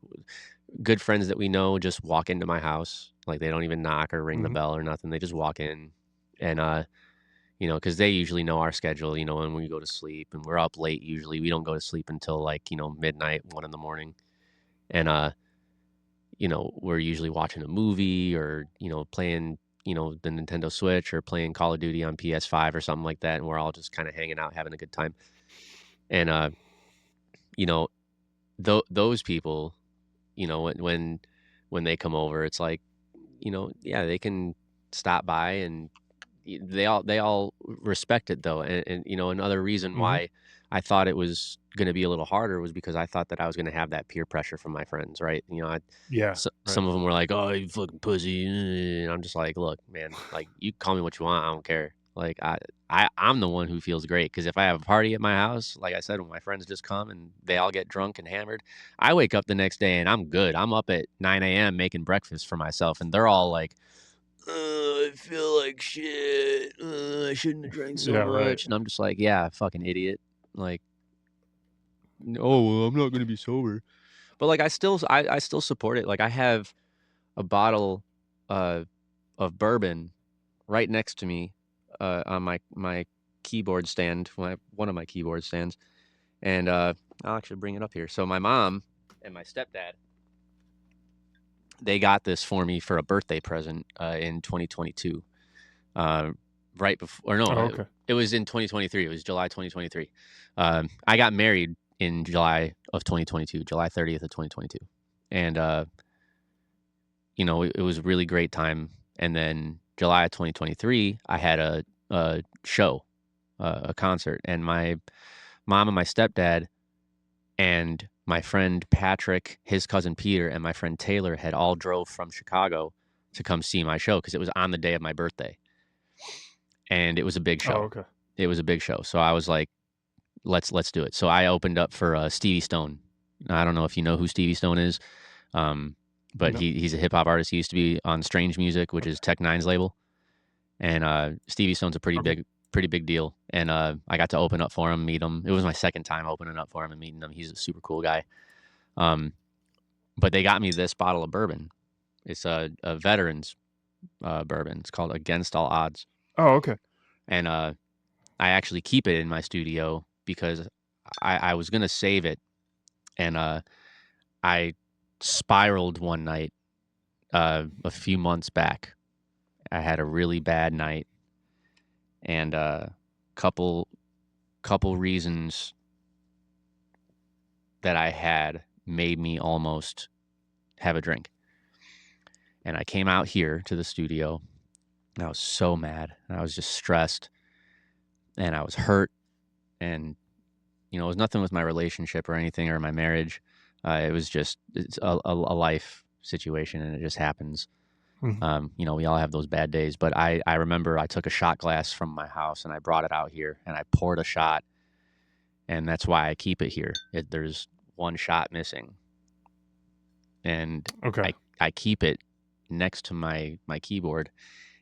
good friends that we know just walk into my house. Like they don't even knock or ring the Mhm. bell or nothing. They just walk in and because they usually know our schedule, when we go to sleep and we're up late usually. We don't go to sleep until like, midnight, 1 in the morning. And we're usually watching a movie or, playing, the Nintendo Switch or playing Call of Duty on PS5 or something like that, and we're all just kinda hanging out, having a good time. And, you know, those people, when they come over, it's like, yeah, they can stop by and they all respect it though, and another reason Mhm. why I thought it was gonna be a little harder was because I thought that I was gonna have that peer pressure from my friends, right? Yeah. Right. Some of them were like, "Oh, you fucking pussy," and I'm just like, "Look, man, like, you call me what you want, I don't care." Like, I'm the one who feels great because if I have a party at my house, like I said, when my friends just come and they all get drunk and hammered, I wake up the next day and I'm good. I'm up at 9 a.m. making breakfast for myself, and they're all like, I feel like shit. I shouldn't have drank so Yeah, right. much." And I'm just like, "Yeah, fucking idiot." Like, "Oh, well, I'm not gonna be sober." But, like, I still support it. Like, I have a bottle, uh, of bourbon right next to me, on my keyboard stand, one of my keyboard stands, and, I'll actually bring it up here. So my mom and my stepdad, they got this for me for a birthday present, in 2022. Uh, right before, or no, Oh, okay. it was in 2023. It was July 2023. I got married in July of 2022, July 30th of 2022, and it was a really great time. And then July of 2023, I had a show, a concert, and my mom and my stepdad and my friend Patrick, his cousin Peter, and my friend Taylor had all drove from Chicago to come see my show because it was on the day of my birthday, and it was a big Oh, show. okay. It was a big show, so I was like, let's do it." So I opened up for Stevie Stone. I don't know if you know who Stevie Stone is, um, but No. he's a hip hop artist. He used to be on Strange Music, which is Okay. Tech Nine's label, and Stevie Stone's a Okay. pretty big deal. And I got to open up for him, meet him. It was my second time opening up for him and meeting him. He's a super cool guy. Um, but they got me this bottle of bourbon. It's a veterans bourbon. It's called Against All Odds, Oh, okay. and I actually keep it in my studio because I was gonna save it, and I spiraled one night a few months back. I had a really bad night, and couple couple reasons that I had made me almost have a drink, And I came out here to the studio and I was so mad. And I was just stressed and I was hurt. And, it was nothing with my relationship or anything or my marriage. It was just it's a life situation and it just happens. Mhm. We all have those bad days. But I remember I took a shot glass from my house and I brought it out here and I poured a shot. And that's why I keep it here. There's one shot missing. And Okay. I keep it next to my keyboard,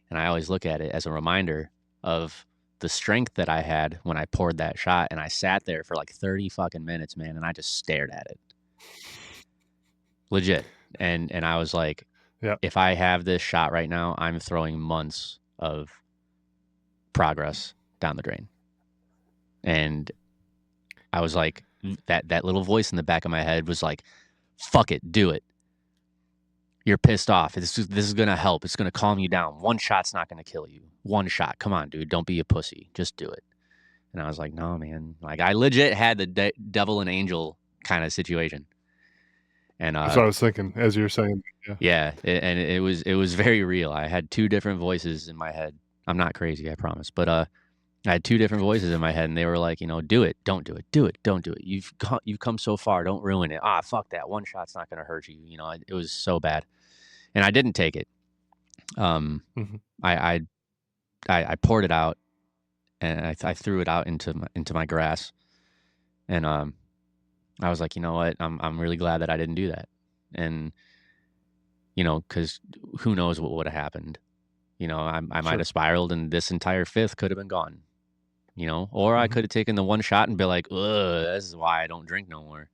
and I always look at it as a reminder of the strength that I had when I poured that shot, and I sat there for like 30 fucking minutes, man, and I just stared at it. Legit. And I was like, Yeah. if I have this shot right now, I'm throwing months of progress down the drain. And I was like, that little voice in the back of my head was like, fuck it, do it. You're pissed off. This is gonna help. It's gonna calm you down. One shot's not gonna kill you. One shot. Come on, dude. Don't be a pussy. Just do it. And I was like, no, man. Like I legit had the devil and angel kind of situation. And That's what I was thinking as you were saying. Yeah. yeah, and it was very real. I had two different voices in my head. I'm not crazy, I promise. But I had two different voices in my head, and they were like, do it, don't do it, do it, don't do it. You've come so far. Don't ruin it. Ah, fuck that. One shot's not gonna hurt you. It was so bad, and I didn't take it. Um, Mhm. I I poured it out and I threw it out into my grass, and I was like, you know what, I'm really glad that I didn't do that, and because who knows what would have happened. I might Sure. have spiraled, and this entire fifth could have been gone. Or I Mhm. could have taken the one shot and be like, ugh, this is why I don't drink no more.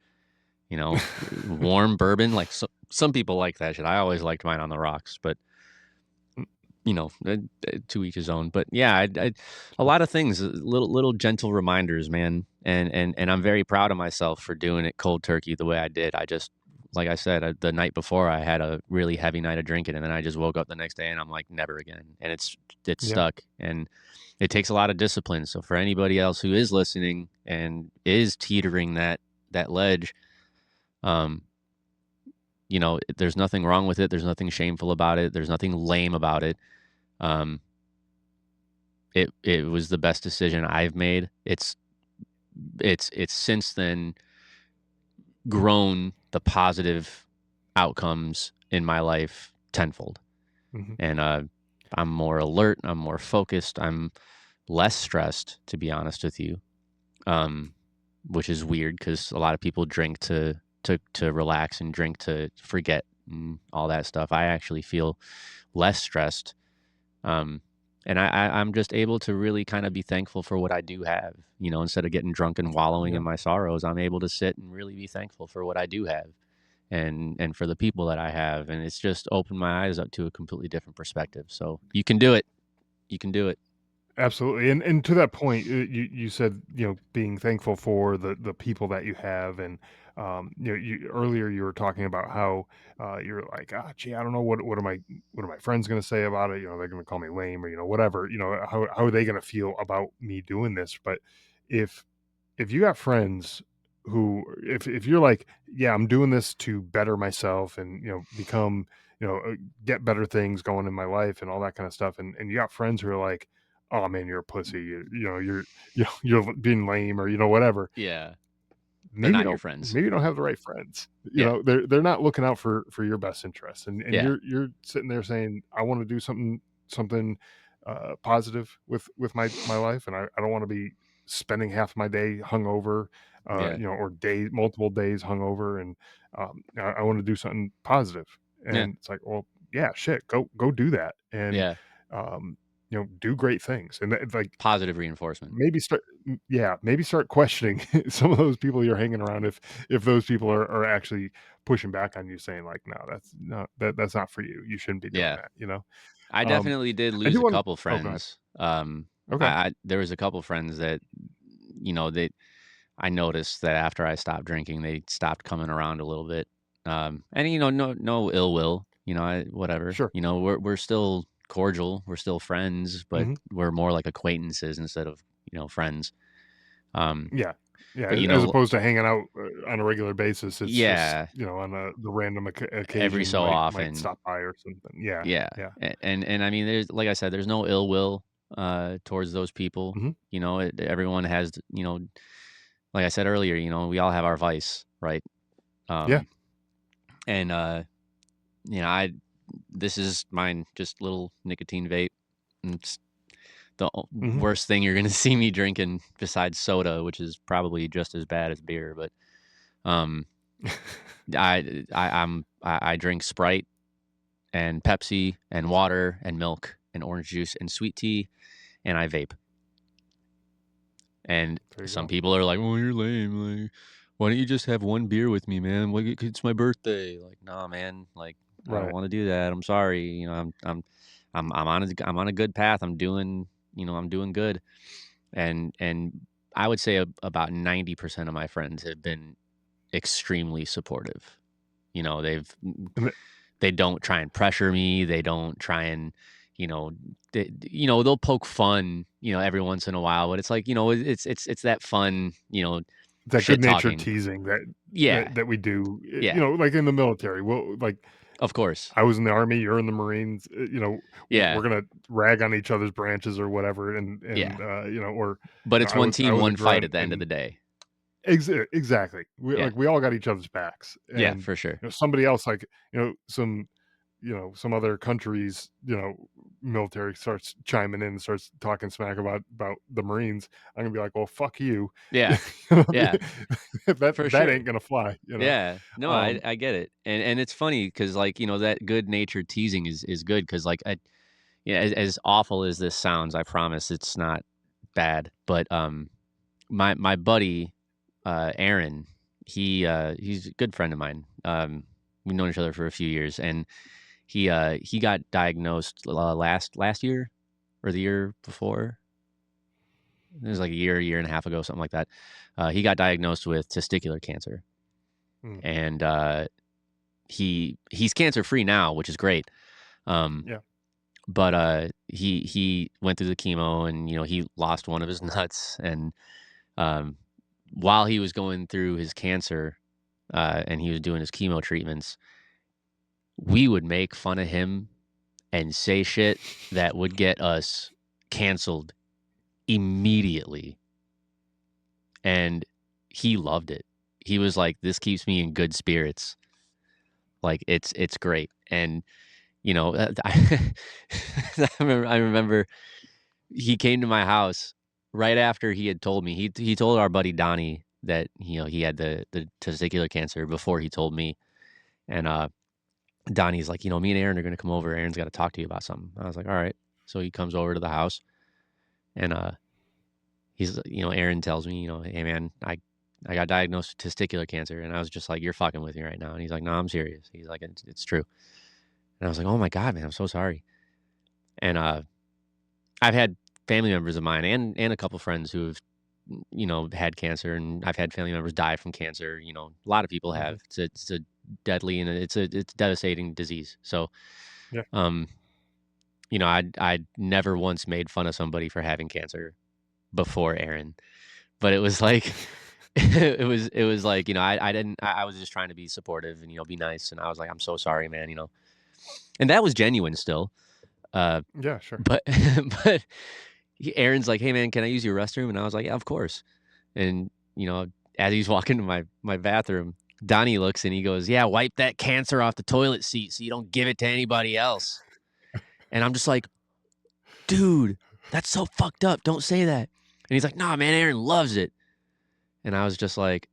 Warm bourbon, like some people like that shit. I always liked mine on the rocks, but Mm, to each his own. But yeah, a sure. lot of things, little gentle reminders, man. And I'm very proud of myself for doing it cold turkey the way I did. I just, like I said, the night before I had a really heavy night of drinking, and then I just woke up the next day and I'm like, never again. And it's Yeah. stuck, and it takes a lot of discipline. So for anybody else who is listening and is teetering that ledge, um, there's nothing wrong with it. There's nothing shameful about it. There's nothing lame about it. Um, it was the best decision I've made. It's since then grown the positive outcomes in my life tenfold. Mhm. And I'm more alert, I'm more focused, I'm less stressed, to be honest with you. Um, which is weird because a lot of people drink to relax and drink to forget and all that stuff. I actually feel less stressed. Um, and I'm just able to really kind of be thankful for what I do have. Instead of getting drunk and wallowing in Yeah. my sorrows, I'm able to sit and really be thankful for what I do have, and for the people that I have. And it's just opened my eyes up to a completely different perspective. So you can do it. You can do it. Absolutely, and to that point, you said, being thankful for the people that you have, and, you earlier you were talking about how, you're like, "Ah, gee, I don't know what are my friends gonna say about it?" They're gonna call me lame or, whatever, how are they gonna feel about me doing this? But if if you got friends who if you're like, "Yeah, I'm doing this to better myself and, become, get better things going in my life and all that kind of stuff," and you got friends who are like, "Oh, man, you're a pussy. You're you're being lame," or, whatever. Yeah. They're Maybe you not your don't friends. maybe you don't have the right friends. Yeah. They're not looking out for your best interests, and Yeah. you're sitting there saying, "I wanna do something, positive with my life, and I don't wanna be spending half my day hungover, Yeah. or multiple days hungover, and, I wanna do something positive." Yeah. And it's like, "Well, yeah, shit, go do that, and, Yeah. um, do great things." And that like, Positive reinforcement. maybe start questioning some of those people you're hanging around if those people are actually pushing back on you saying like, "No, that's not for you. You shouldn't be doing Yeah. that." I Um, definitely did I lose do a wanna couple Oh, go ahead. friends. Okay. There was a couple friends that, they I noticed that after I stopped drinking, they stopped coming around a little bit. And no ill will, whatever. Sure. We're still cordial, we're still friends, but Mhm. we're more like acquaintances instead of friends. Um, Yeah. Yeah, But, as opposed to hanging out, on a regular basis, it's just, yeah, on the random every occasion you so might often. stop by or something. Yeah, Yeah, yeah. and I mean, there's like I said, there's no ill will, towards those people. Mhm. Everyone has, like I said earlier, we all have our vice, right? Yeah. Um, and, I this is mine, just little nicotine vape. And it's the Mhm. worst thing you're gonna see me drinking besides soda, which is probably just as bad as beer, but, um, I drink Sprite and Pepsi and water and milk and orange juice and sweet tea, and I vape. And There you some go. people are like, "Well, you're lame. Like, why don't you just have one beer with me, man? Like, it's my birthday." Like, nah, man. Like, I don't Right. want to do that. I'm sorry. I'm on a good path. I'm doing good. And I would say about 90% of my friends have been extremely supportive. They've And the they don't try and pressure me. They don't try and, you know, they'll poke fun, every once in a while, but it's like, it's that fun, that shit good-natured talking. teasing that Yeah. we do, Yeah. like in the military. Well, like, Of course. I was in the Army, you're in the Marines, we're Yeah. gonna rag on each other's branches or whatever, Yeah. or, But it's one I team, was a one fight grunt at the end of and the day. exactly. Yeah. We all got each other's backs, Yeah, and, for sure. somebody else, like, some other countries, military starts chiming in and starts talking smack about the Marines. I'm gonna be like, "Well, fuck you." Yeah. You know, Yeah, for that ain't sure. gonna fly, you know? Yeah. No, I Um, I get it. And it's funny because, like, that good natured teasing is good because, like, yeah, as awful as this sounds, I promise it's not bad. But my buddy, Aaron, he's a good friend of mine. We've known each other for a few years, and he got diagnosed, last year or the year before. It was like a year and a half ago, something like that. He got diagnosed with testicular cancer, mm, and he's cancer free now, which is great. Um, yeah. but he went through the chemo, and he lost one of his nuts, and um, while he was going through his cancer, and he was doing his chemo treatments, we would make fun of him and say shit that would get us canceled immediately. And he loved it. He was like, "This keeps me in good spirits. Like, it's great." And I remember he came to my house right after he had told me. He told our buddy Donnie that he had the testicular cancer before he told me. And Donnie's like, me and Aaron are gonna come over. Aaron's got to talk to you about something. I was like, all right. So he comes over to the house, and Aaron tells me, hey man, I got diagnosed with testicular cancer, and I was just like, you're fucking with me right now. And he's like, no, I'm serious. He's like, it's true. And I was like, oh my god, man, I'm so sorry. And I've had family members of mine and a couple friends who have had cancer, and I've had family members die from cancer. A lot of people Mhm. have. It's a deadly, and it's devastating disease. So, Yeah. um, I never once made fun of somebody for having cancer before Aaron, but it was like it was like, I didn't I was just trying to be supportive and be nice, and I was like, I'm so sorry, man, and that was genuine still. Uh, Yeah, sure. but but Aaron's like, hey man, can I use your restroom? And I was like, yeah, of course. And as he's walking to my bathroom, Donnie looks and he goes, yeah, wipe that cancer off the toilet seat so you don't give it to anybody else. And I'm just like, dude, that's so fucked up. Don't say that. And he's like, nah, man, Aaron loves it. And I was just like,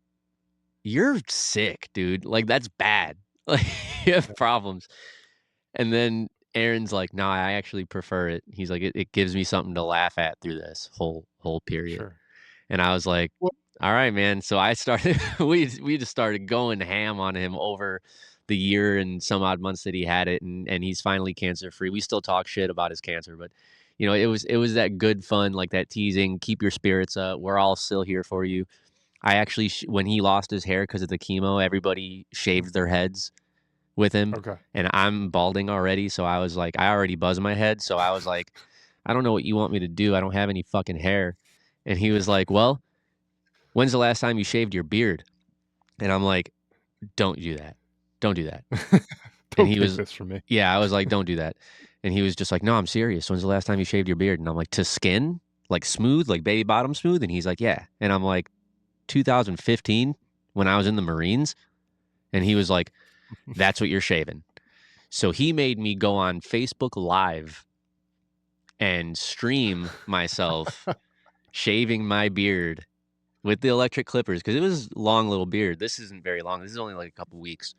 you're sick, dude. Like, that's bad. Like, you have Yeah, problems. And then Aaron's like, nah, I actually prefer it. He's like, it gives me something to laugh at through this whole period. sure. And I was like, Well, all right, man. So I started, we just started going ham on him over the year and some odd months that he had it. And he's finally cancer free. We still talk shit about his cancer, but it was that good fun, like that teasing, keep your spirits up. We're all still here for you. I actually, when he lost his hair because of the chemo, everybody mhm, shaved their heads with him, okay. and I'm balding already. So I was like, I already buzzed my head. So I was like, I don't know what you want me to do. I don't have any fucking hair. And he was like, well, when's the last time you shaved your beard? And I'm like, don't do that. Don't do that. And Don't he take was, this from me. yeah, I was like, don't do that. And he was just like, no, I'm serious. When's the last time you shaved your beard? And I'm like, to skin? Like smooth, like baby bottom smooth? And he's like, yeah. And I'm like, 2015 when I was in the Marines. And he was like, that's what you're shaving. So he made me go on Facebook Live and stream myself shaving my beard with the electric clippers because it was long little beard. This isn't very long. This is only like a couple weeks.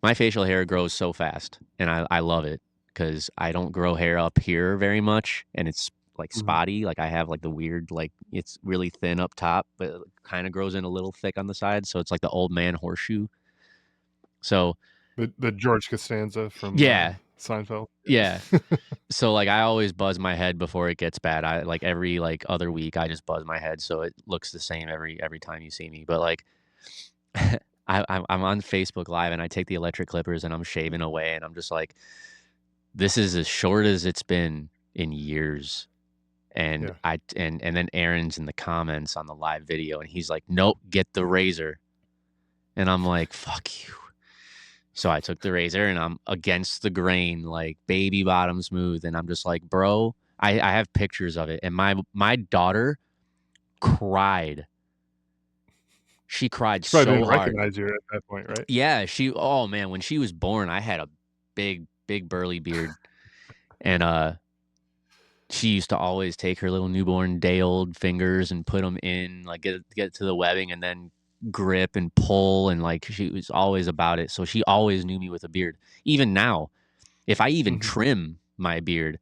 My facial hair grows so fast, and I love it because I don't grow hair up here very much, and it's like Mhm. spotty. Like I have like the weird, like it's really thin up top, but it kind of grows in a little thick on the side. So it's like the old man horseshoe. So The George Costanza from, yeah, Seinfeld. yeah. Yeah. So like I always buzz my head before it gets bad. I like every like other week I just buzz my head so it looks the same every time you see me. But like I'm on Facebook Live and I take the electric clippers and I'm shaving away and I'm just like, this is as short as it's been in years. And Yeah. and then Aaron's in the comments on the live video and he's like, nope, get the razor. And I'm like, fuck you. So I took the razor and I'm against the grain, like baby bottom smooth. And I'm just like, bro, I have pictures of it. And my daughter cried. She cried She probably so didn't hard. recognize you at that point, right? Yeah, oh man, when she was born, I had a big burly beard. And she used to always take her little newborn day old fingers and put them in, like get to the webbing and then grip and pull and like she was always about it. So she always knew me with a beard. Even now, if I even Mhm. trim my beard,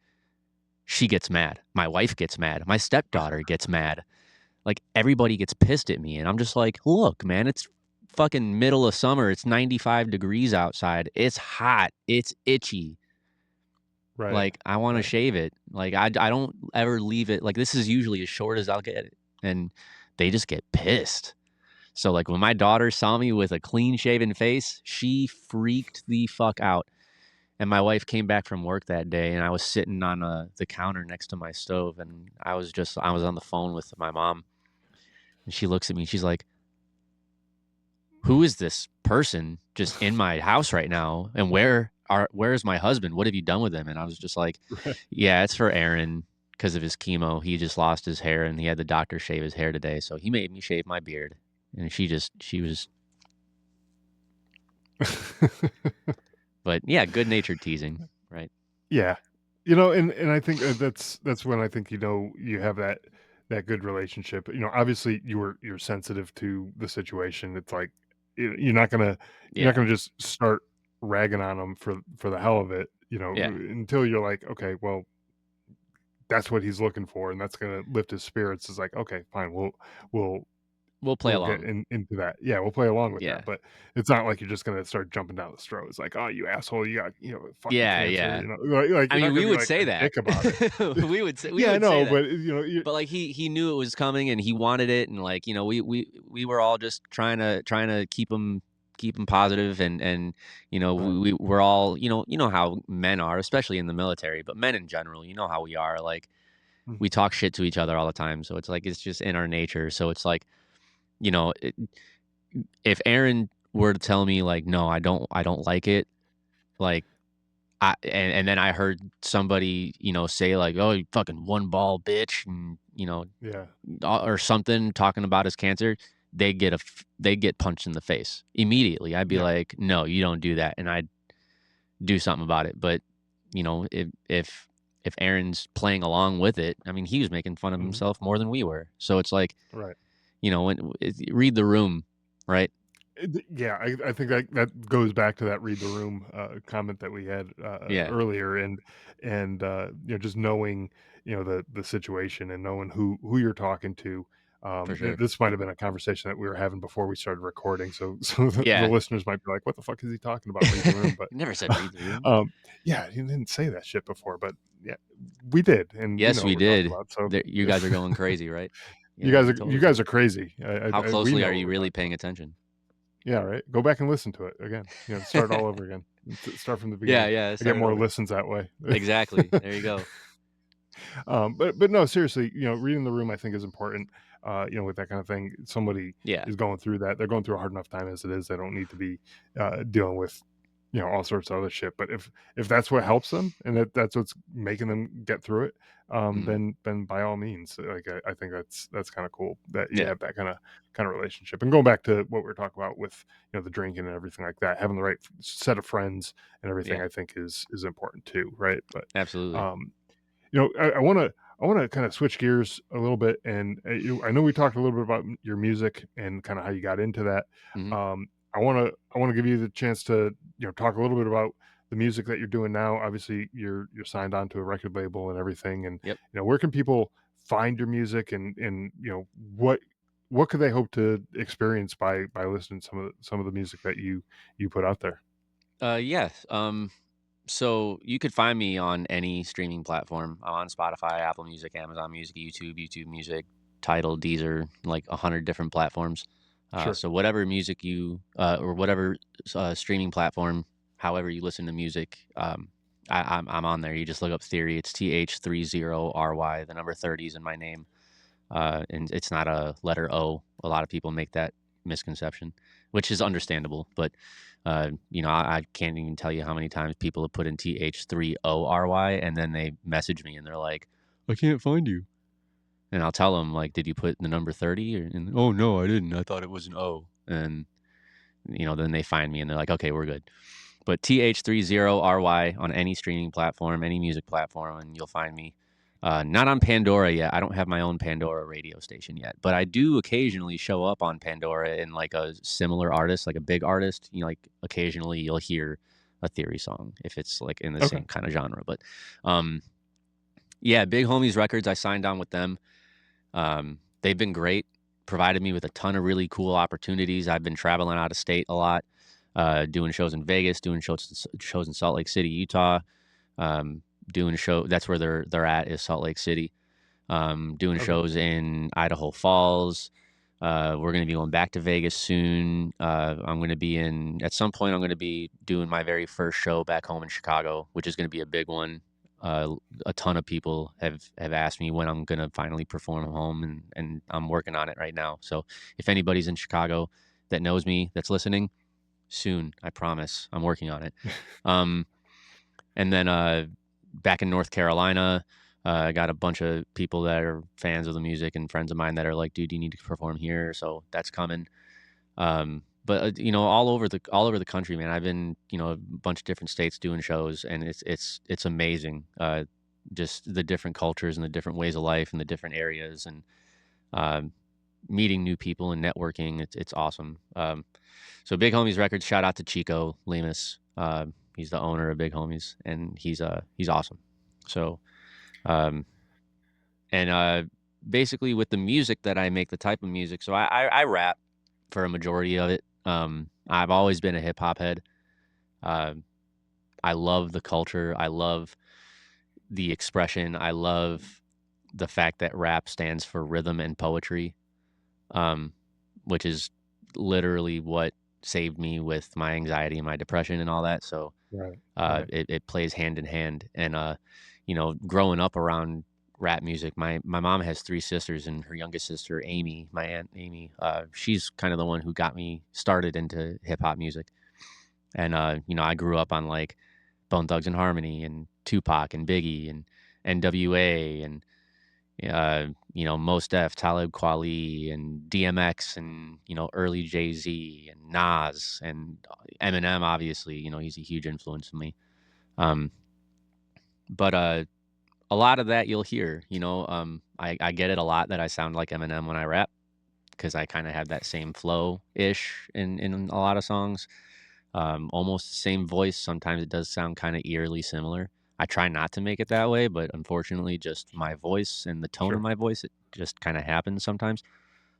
she gets mad. My wife gets mad. My stepdaughter gets mad. Like everybody gets pissed at me. And I'm just like, look, man, it's fucking middle of summer. It's 95 degrees outside. It's hot. It's itchy. Right, Like I want to right. shave it. Like I don't ever leave it. Like this is usually as short as I'll get it. And they just get pissed. So like when my daughter saw me with a clean shaven face, she freaked the fuck out. And my wife came back from work that day, and I was sitting on the counter next to my stove, and I was on the phone with my mom, and she looks at me, and she's like, "Who is this person just in my house right now? And where's my husband? What have you done with him?" And I was just like, Right. "Yeah, it's for Aaron because of his chemo. He just lost his hair, and he had the doctor shave his hair today, so he made me shave my beard." And she was, but yeah, good natured teasing, right? Yeah. And I think, that's when I think, you have that good relationship. Obviously, you're sensitive to the situation. It's like, you're not Yeah, gonna just start ragging on him for the hell of it, yeah. until you're like, "Okay, well, that's what he's looking for, and that's gonna lift his spirits." It's like, "Okay, fine. We'll We'll play we'll get along. into that." Yeah, we'll play along with Yeah, that, but it's not like you're just gonna start jumping down the throat. It's like, "Oh, you asshole, you got, fucking yeah, cancer," yeah. like, I you're not mean, gonna we be would like a say that. dick about it. We Yeah, I would say know, that. but, you But like he knew it was coming and he wanted it and like, you know, we were all just trying to keep him positive and you know, right. we're all, you know how men are, especially in the military, but men in general, you know how we are. Like Mhm. we talk shit to each other all the time. So it's like it's just in our nature. So it's like, you know, if Aaron were to tell me like, no, I don't like it, like and then I heard somebody, you know, say like, "Oh, you fucking one ball bitch," and you know, Yeah. or something talking about his cancer. They get punched in the face immediately. I'd be Yeah. like, "No, you don't do that," and I'd do something about it. But you know, if Aaron's playing along with it, I mean, he was making fun of Mhm. himself more than we were. So it's like, Right. you know, read the room, right? Yeah, I think that goes back to that read the room, comment that we had, Yeah, earlier, and, just knowing, the situation and knowing who you're talking to. for Th sure. This might have been a conversation that we were having before we started recording, so so the Yeah, listeners might be like, "What the fuck is he talking about? Read the room," but, never said read the room. um, yeah, he didn't say that shit before, but, yeah, we did, and we Yes, know what we we're talking did. about, so You guys are going crazy, right? you Yeah, guys we are you totally guys did. are crazy. How We closely know are what you we're really talking paying about. attention? Yeah, right. Go back and listen to it again. Start all over again. Start from the Yeah, beginning. yeah, I get start it more over. listens that way. Exactly. There you go. But no, seriously, reading the room I think is important. with that kind of thing. Somebody Yeah. is going through that. They're going through a hard enough time as it is. They don't need to be dealing with all sorts of other shit. But if that's what helps them and that's what's making them get through it, Mhm. then by all means, like I think that's kind of cool that you Yeah. have that kind of relationship. And going back to what we are talking about with the drinking and everything like that, having the right set of friends and everything, Yeah. I think is important too, right? But Absolutely. um, I want to kind of switch gears a little bit, and I know we talked a little bit about your music and kind of how you got into that. Mhm. I want to give you the chance to talk a little bit about the music that you're doing now. Obviously, you're signed on to a record label and everything, and Yep. where can people find your music, and what could they hope to experience by listening to some of the music that you put out there? Yes. So you could find me on any streaming platform. I'm on Spotify, Apple Music, Amazon Music, YouTube Music, Tidal, Deezer, like 100 different platforms. Sure. So whatever music you or whatever streaming platform, however you listen to music, I'm on there. You just look up Theory. It's TH30RY. The number 30 is in my name. And it's not a letter O. A lot of people make that misconception, which is understandable. But I can't even tell you how many times people have put in TH3ORY and then they message me and they're like, "I can't find you." And I'll tell them like, "Did you put the number 30?" And oh no, I didn't. I thought it was an O. And then they find me and they're like, "Okay, we're good." But TH30RY on any streaming platform, any music platform, and you'll find me. Not on Pandora yet. I don't have my own Pandora radio station yet, but I do occasionally show up on Pandora in like a similar artist, like a big artist. Like occasionally you'll hear a Theory song if it's like in the Okay. same kind of genre. But um, yeah, Big Homies Records. I signed on with them. They've been great, provided me with a ton of really cool opportunities. I've been traveling out of state a lot, doing shows in Vegas, doing shows in Salt Lake City, Utah. Um, doing show that's where they're at is Salt Lake City. Doing Okay. shows in Idaho Falls. We're going to be going back to Vegas soon. I'm going to be at some point. I'm going to be doing my very first show back home in Chicago, which is going to be a big one. A ton of people have asked me when I'm going to finally perform home, and I'm working on it right now. So if anybody's in Chicago that knows me, that's listening, soon, I promise, I'm working on it. Um, and then back in North Carolina, I got a bunch of people that are fans of the music and friends of mine that are like, "Dude, you need to perform here." So that's coming. But all over the country, man. I've been a bunch of different states doing shows, and it's amazing. Just the different cultures and the different ways of life and the different areas, and um, meeting new people and networking. It's awesome. So Big Homies Records. Shout out to Chico Lemus. He's the owner of Big Homies, and he's awesome. So um, and basically with the music that I make, the type of music. So I rap for a majority of it. I've always been a hip hop head. Uh, I love the culture. I love the expression. I love the fact that rap stands for rhythm and poetry, um, which is literally what saved me with my anxiety and my depression and all that. So Right. Right. it plays hand in hand. And growing up around rap music, my mom has three sisters, and her youngest sister, Amy, my aunt Amy, she's kind of the one who got me started into hip hop music. And I grew up on like Bone Thugs and Harmony and Tupac and Biggie and NWA and Mos Def, Talib Kweli, and DMX, and early Jay Z and Nas and Eminem. Obviously, he's a huge influence on me. Um, but a lot of that you'll hear. I get it a lot that I sound like Eminem when I rap because I kind of have that same flow ish in a lot of songs. Almost the same voice. Sometimes it does sound kind of eerily similar. I try not to make it that way, but unfortunately, just my voice and the tone of Sure. my voice, it just kind of happens sometimes.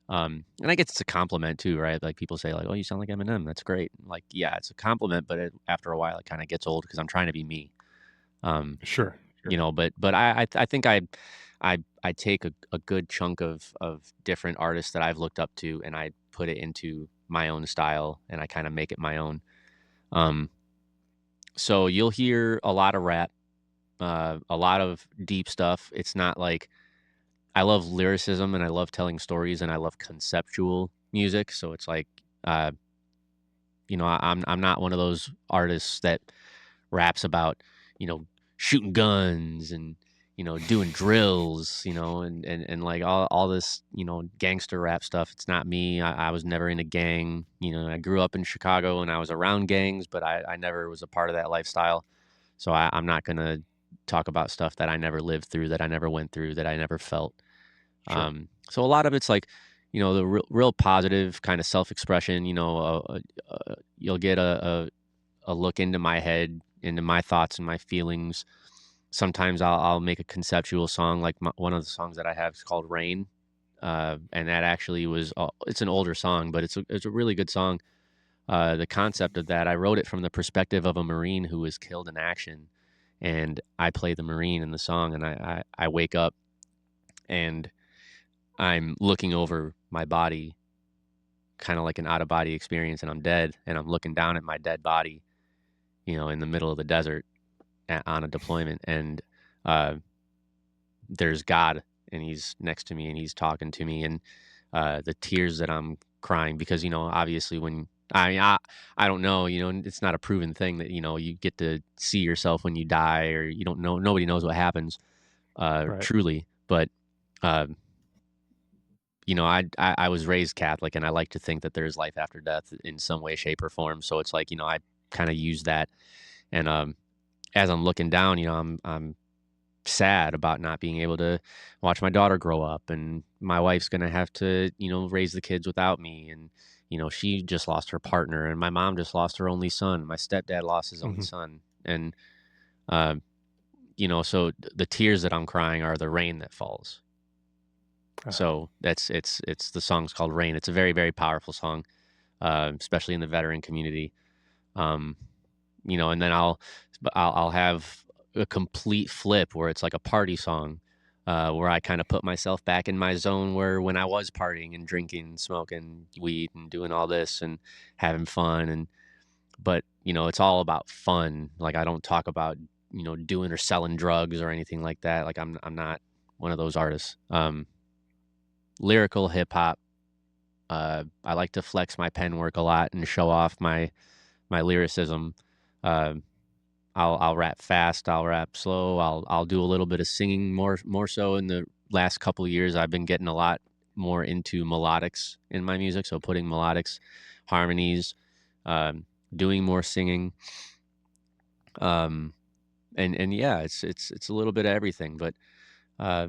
And I guess it's a compliment too, right? Like people say, like, "Oh, you sound like Eminem. That's great." Like, yeah, it's a compliment, but after a while, it kind of gets old because I'm trying to be me. Um, Sure. Sure. but I think I take a good chunk of different artists that I've looked up to, and I put it into my own style, and I kind of make it my own. Um, so you'll hear a lot of rap, a lot of deep stuff. It's not like I love lyricism and I love telling stories and I love conceptual music. So it's like, uh, I'm not one of those artists that raps about, you know, shooting guns and, doing drills, and like all this, gangster rap stuff. It's not me. I was never in a gang. I grew up in Chicago and I was around gangs, but I never was a part of that lifestyle. So I'm not gonna talk about stuff that I never lived through, that I never went through, that I never felt. Sure. So a lot of it's like, the real positive kind of self-expression. You'll get a look into my head, into my thoughts and my feelings. Sometimes I'll make a conceptual song, like one of the songs that I have is called "Rain," and that actually was it's an older song, but it's a really good song. The concept of that, I wrote it from the perspective of a Marine who was killed in action, and I play the Marine in the song, and I wake up and I'm looking over my body, kind of like an out of body experience, and I'm dead, and I'm looking down at my dead body, in the middle of the desert on a deployment, and uh, there's God, and He's next to me, and He's talking to me, and the tears that I'm crying because obviously when I don't know, it's not a proven thing that you get to see yourself when you die, or you don't know, nobody knows what happens Right. truly, but uh, I was raised Catholic, and I like to think that there's life after death in some way, shape, or form. So it's like, I kind of use that, and as I'm looking down, I'm sad about not being able to watch my daughter grow up, and my wife's gonna have to, raise the kids without me, and she just lost her partner, and my mom just lost her only son. My stepdad lost his only Mhm. son, and uh, so the tears that I'm crying are the rain that falls. Uh-huh. So it's the song's called Rain. It's a very, very powerful song, especially in the veteran community. Um, and then I'll have a complete flip where it's like a party song, where I kind of put myself back in my zone where when I was partying and drinking, smoking weed and doing all this and having fun, but it's all about fun. Like I don't talk about, doing or selling drugs or anything like that. Like I'm not one of those artists. Lyrical hip hop. I like to flex my pen work a lot and show off my lyricism. Uh, I'll rap fast, I'll rap slow, I'll do a little bit of singing, more so in the last couple of years. I've been getting a lot more into melodics in my music, so putting melodics, harmonies, doing more singing, um, and yeah, it's a little bit of everything. But uh,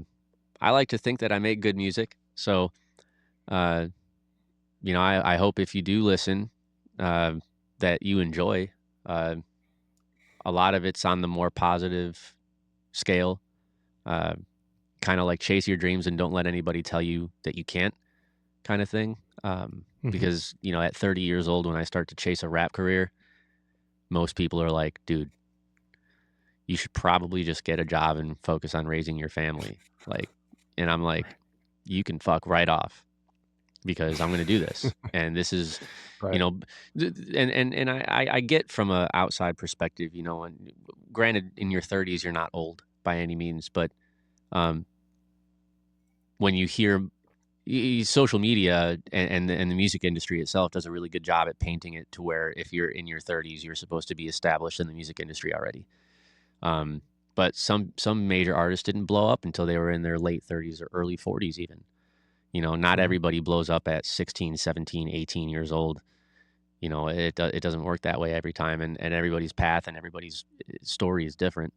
I like to think that I make good music, so uh, I hope if you do listen, uh, that you enjoy. Uh, a lot of it's on the more positive scale. Uh, Kind of like chase your dreams and don't let anybody tell you that you can't, kind of thing. Mhm. Because at 30 years old, when I start to chase a rap career, most people are like, "Dude, you should probably just get a job and focus on raising your family." Like, and I'm like, Right. "You can fuck right off because I'm going to do this." And this is, you Right. know, and I get from a outside perspective, and granted, in your 30s, you're not old by any means, but um, when you hear social media and the music industry itself does a really good job at painting it to where if you're in your 30s, you're supposed to be established in the music industry already. Um, but some major artists didn't blow up until they were in their late 30s or early 40s even. Not Mhm. everybody blows up at 16, 17, 18 years old. It doesn't work that way every time, and everybody's path and everybody's story is different.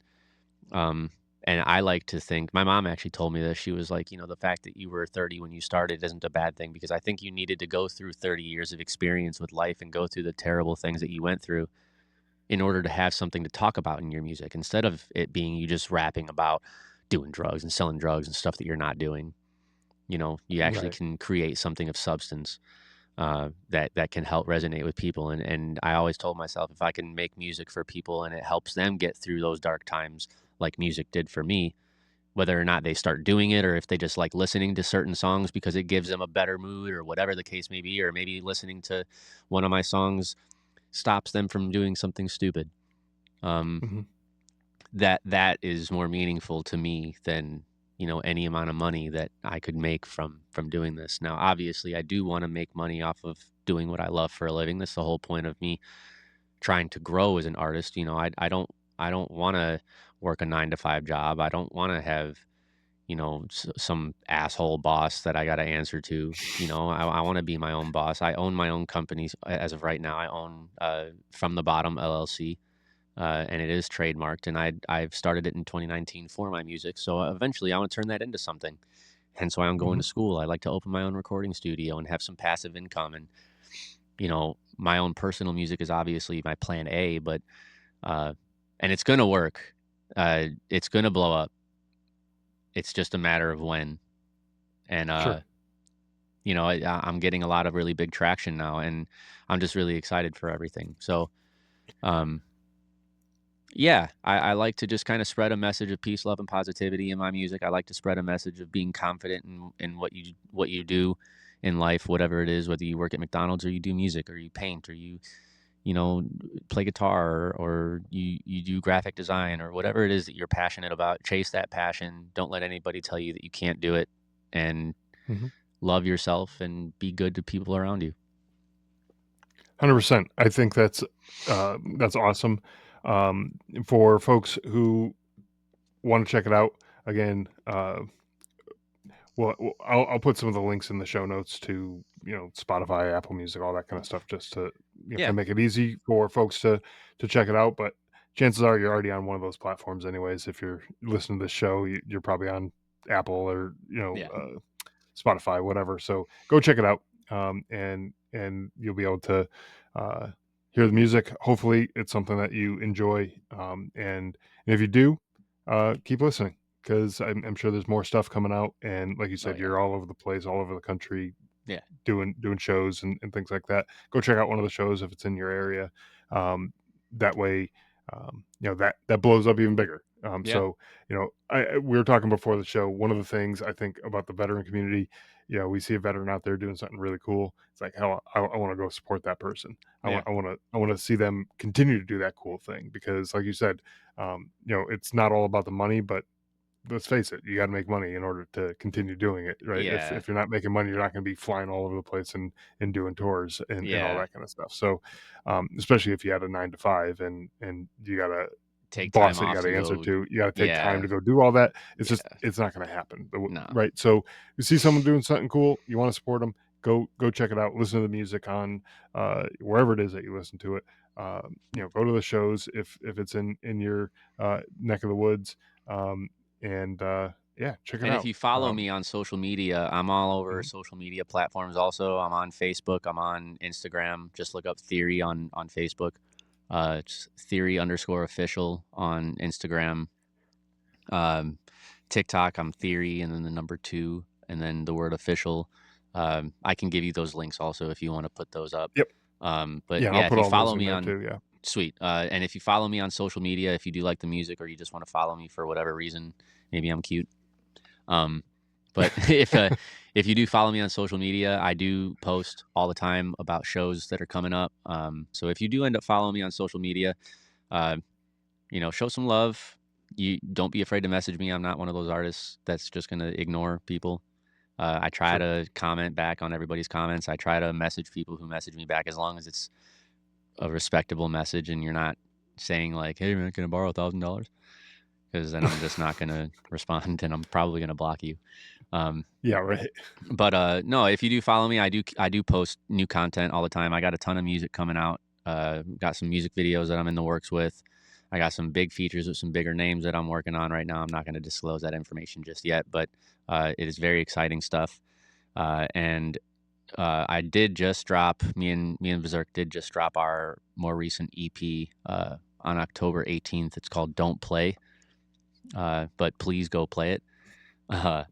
Um, and I like to think my mom actually told me this. She was like, the fact that you were 30 when you started isn't a bad thing because I think you needed to go through 30 years of experience with life and go through the terrible things that you went through in order to have something to talk about in your music instead of it being you just rapping about doing drugs and selling drugs and stuff that you're not doing. You actually Right. can create something of substance, that can help resonate with people. And I always told myself if I can make music for people and it helps them get through those dark times, like music did for me, whether or not they start doing it or if they just like listening to certain songs because it gives them a better mood or whatever the case may be, or maybe listening to one of my songs stops them from doing something stupid. Um, Mhm. that is more meaningful to me than. any amount of money that I could make from doing this. Now, obviously, I do want to make money off of doing what I love for a living. That's the whole point of me trying to grow as an artist. I don't want to work a 9 to 5 job. I don't want to have some asshole boss that I got to answer to. I want to be my own boss. I own my own companies as of right now. I own From the Bottom LLC, and it is trademarked. And I've started it in 2019 for my music. So eventually, I want to turn that into something. Hence why I'm going Mhm. to school. I like to open my own recording studio and have some passive income. And my own personal music is obviously my plan A, but uh, and it's gonna work. It's gonna blow up. It's just a matter of when. And Sure. I'm getting a lot of really big traction now, and I'm just really excited for everything. So, um, yeah, I like to just kind of spread a message of peace, love, and positivity in my music. I like to spread a message of being confident in what you do in life, whatever it is, whether you work at McDonald's or you do music or you paint or you play guitar or you do graphic design or whatever it is that you're passionate about. Chase that passion. Don't let anybody tell you that you can't do it, and Mhm. love yourself and be good to people around you. 100%. I think that's awesome. For folks who wanna check it out, again, I'll put some of the links in the show notes to, Spotify, Apple Music, all that kinda stuff just to, Yeah, kinda make it easy for folks to check it out, but chances are you're already on one of those platforms anyways. If you're listening to this show, you're probably on Apple or, yeah, Spotify, whatever. So go check it out, and you'll be able to uh, hear the music. Hopefully, it's something that you enjoy, and if you do, keep listening because I'm sure there's more stuff coming out. And like you oh said, yeah, you're all over the place, all over the country, yeah, doing shows and things like that. Go check out one of the shows if it's in your area. Um, that way, that blows up even bigger. yeah, We were talking before the show. One of the things I think about the veteran community, we see a veteran out there doing something really cool. It's like, hell, I want to go support that person. yeah, I want to see them continue to do that cool thing because, like you said, it's not all about the money, but let's face it, you got to make money in order to continue doing it, right? If yeah, if you're not making money, you're not going to be flying all over the place and doing tours and all yeah. that kind of stuff. So, especially if you had a 9 to 5 and you got a Take boss time that you off got to to answer go. to, you got to take time Yeah, to go do all that. yeah, It's not going to happen, no, right? So, you see someone doing something cool, you want to support them. Go check it out. Listen to the music on wherever it is that you listen to it. Go to the shows if it's in your neck of the woods. And Yeah, check it and if out. you follow me on social media, I'm all over Mhm. social media platforms also. I'm on Facebook, I'm on Instagram. Just look up Theory on Facebook. It's Theory_official on Instagram. Um, TikTok, I'm Theory, and then the number two, and then the word official. I can give you those links also if you want to put those up. Yep. But Yeah, and I'll yeah, if put you all those follow in me there on too, yeah. Sweet. And if you follow me on social media, if you do like the music or you just want to follow me for whatever reason, maybe I'm cute. Um, but if you do follow me on social media, I do post all the time about shows that are coming up. So if you do end up following me on social media, uh, show some love. You don't be afraid to message me. I'm not one of those artists that's just gonna ignore people. I try Sure. to comment back on everybody's comments. I try to message people who message me back as long as it's a respectable message and you're not saying like, "Hey man, can I borrow $1,000?" Because then I'm just not gonna respond and I'm probably gonna block you. Um, Yeah, right. but no, if you do follow me, I do post new content all the time. I got a ton of music coming out. Got some music videos that I'm in the works with. I got some big features with some bigger names that I'm working on right now. I'm not going to disclose that information just yet, but it is very exciting stuff. And I did just drop me and Berserk did just drop our more recent EP on October 18th. It's called "Don't Play," but please go play it. Uh,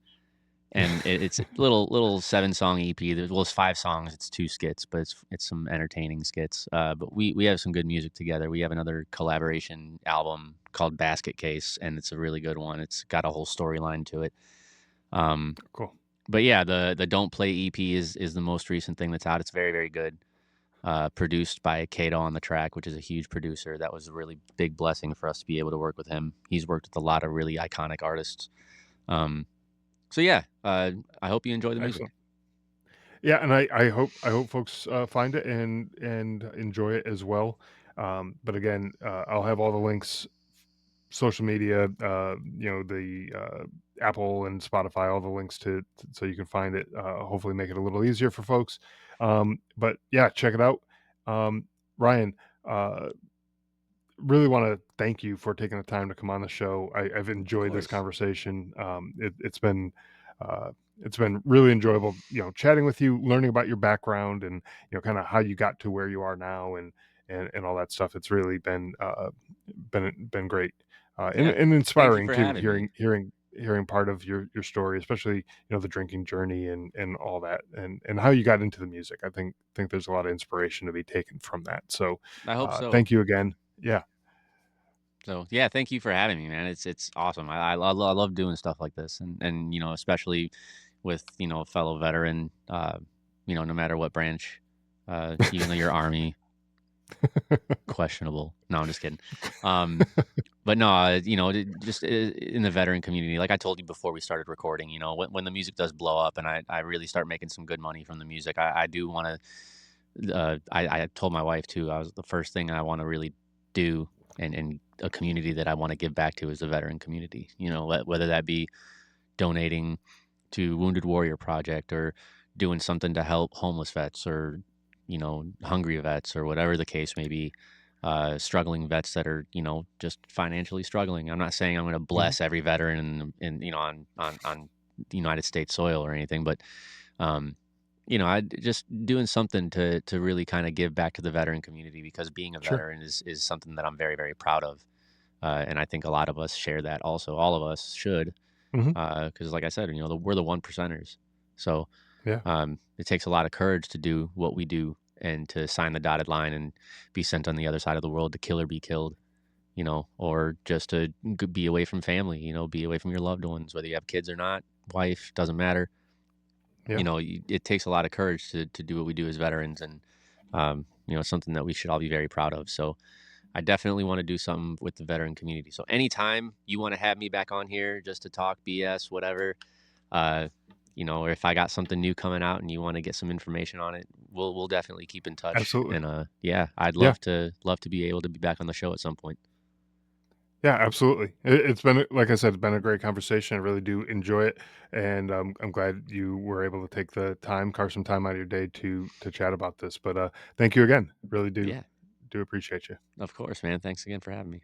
and it's a little 7 song EP. It's 5 songs. It's 2 skits, but it's some entertaining skits. But we have some good music together. We have another collaboration album called Basket Case, and it's a really good one. It's got a whole storyline to it. Um, Cool. but yeah, the Don't Play EP is the most recent thing that's out. It's very very good. Produced by Kato on the track, which is a huge producer. That was a really big blessing for us to be able to work with him. He's worked with a lot of really iconic artists. Um, so yeah, I hope you enjoy the music. Excellent. Yeah, and I hope folks, find it and enjoy it as well. But again, I'll have all the links, social media, the, Apple and Spotify, all the links to so you can find it, hopefully make it a little easier for folks. But yeah, check it out. Ryan, uh really want to thank you for taking the time to come on the show. I've Of enjoyed this course. conversation. Uh, it's been really enjoyable, chatting with you, learning about your background, and kind of how you got to where you are now, and all that stuff. It's really been great, and, Yeah. and Thank you inspiring for too. having me. Hearing part of your story, especially the drinking journey and all that, and how you got into the music. I think there's a lot of inspiration to be taken from that. So, I hope so. thank you again. Yeah. So yeah, thank you for having me, man. It's awesome. I love doing stuff like this, and especially with a fellow veteran. No matter what branch, even though you're Army, questionable. No, I'm just kidding. Um, but no, just in the veteran community, like I told you before we started recording, when the music does blow up and I really start making some good money from the music, I do want to. I told my wife too. I was the first thing I want to really do, and a community that I want to give back to is the veteran community. Whether that be donating to Wounded Warrior Project or doing something to help homeless vets or hungry vets or whatever the case may be, struggling vets that are just financially struggling. I'm not saying I'm going to Mhm. bless every veteran on the United States soil or anything, but um, I just doing something to really kind of give back to the veteran community, because being a Sure. veteran is something that I'm very very proud of, and I think a lot of us share that. Also, all of us should, Mhm. because like I said, we're the one percenters. So Yeah. it takes a lot of courage to do what we do and to sign the dotted line and be sent on the other side of the world to kill or be killed, or just to be away from family, be away from your loved ones, whether you have kids or not, wife, doesn't matter. Yeah. It takes a lot of courage to do what we do as veterans, and it's something that we should all be very proud of. So I definitely want to do something with the veteran community. So anytime you want to have me back on here just to talk BS, whatever, uh, or if I got something new coming out and you want to get some information on it, we'll definitely keep in touch. Absolutely. And yeah, I'd Yeah. love to be able to be back on the show at some point. Yeah, absolutely. It's been, like I said, it's been a great conversation. I really do enjoy it, and I'm glad you were able to take the time, carve some time out of your day to chat about this. But thank you again. Really do Yeah, appreciate you. of course, man. Thanks again for having me.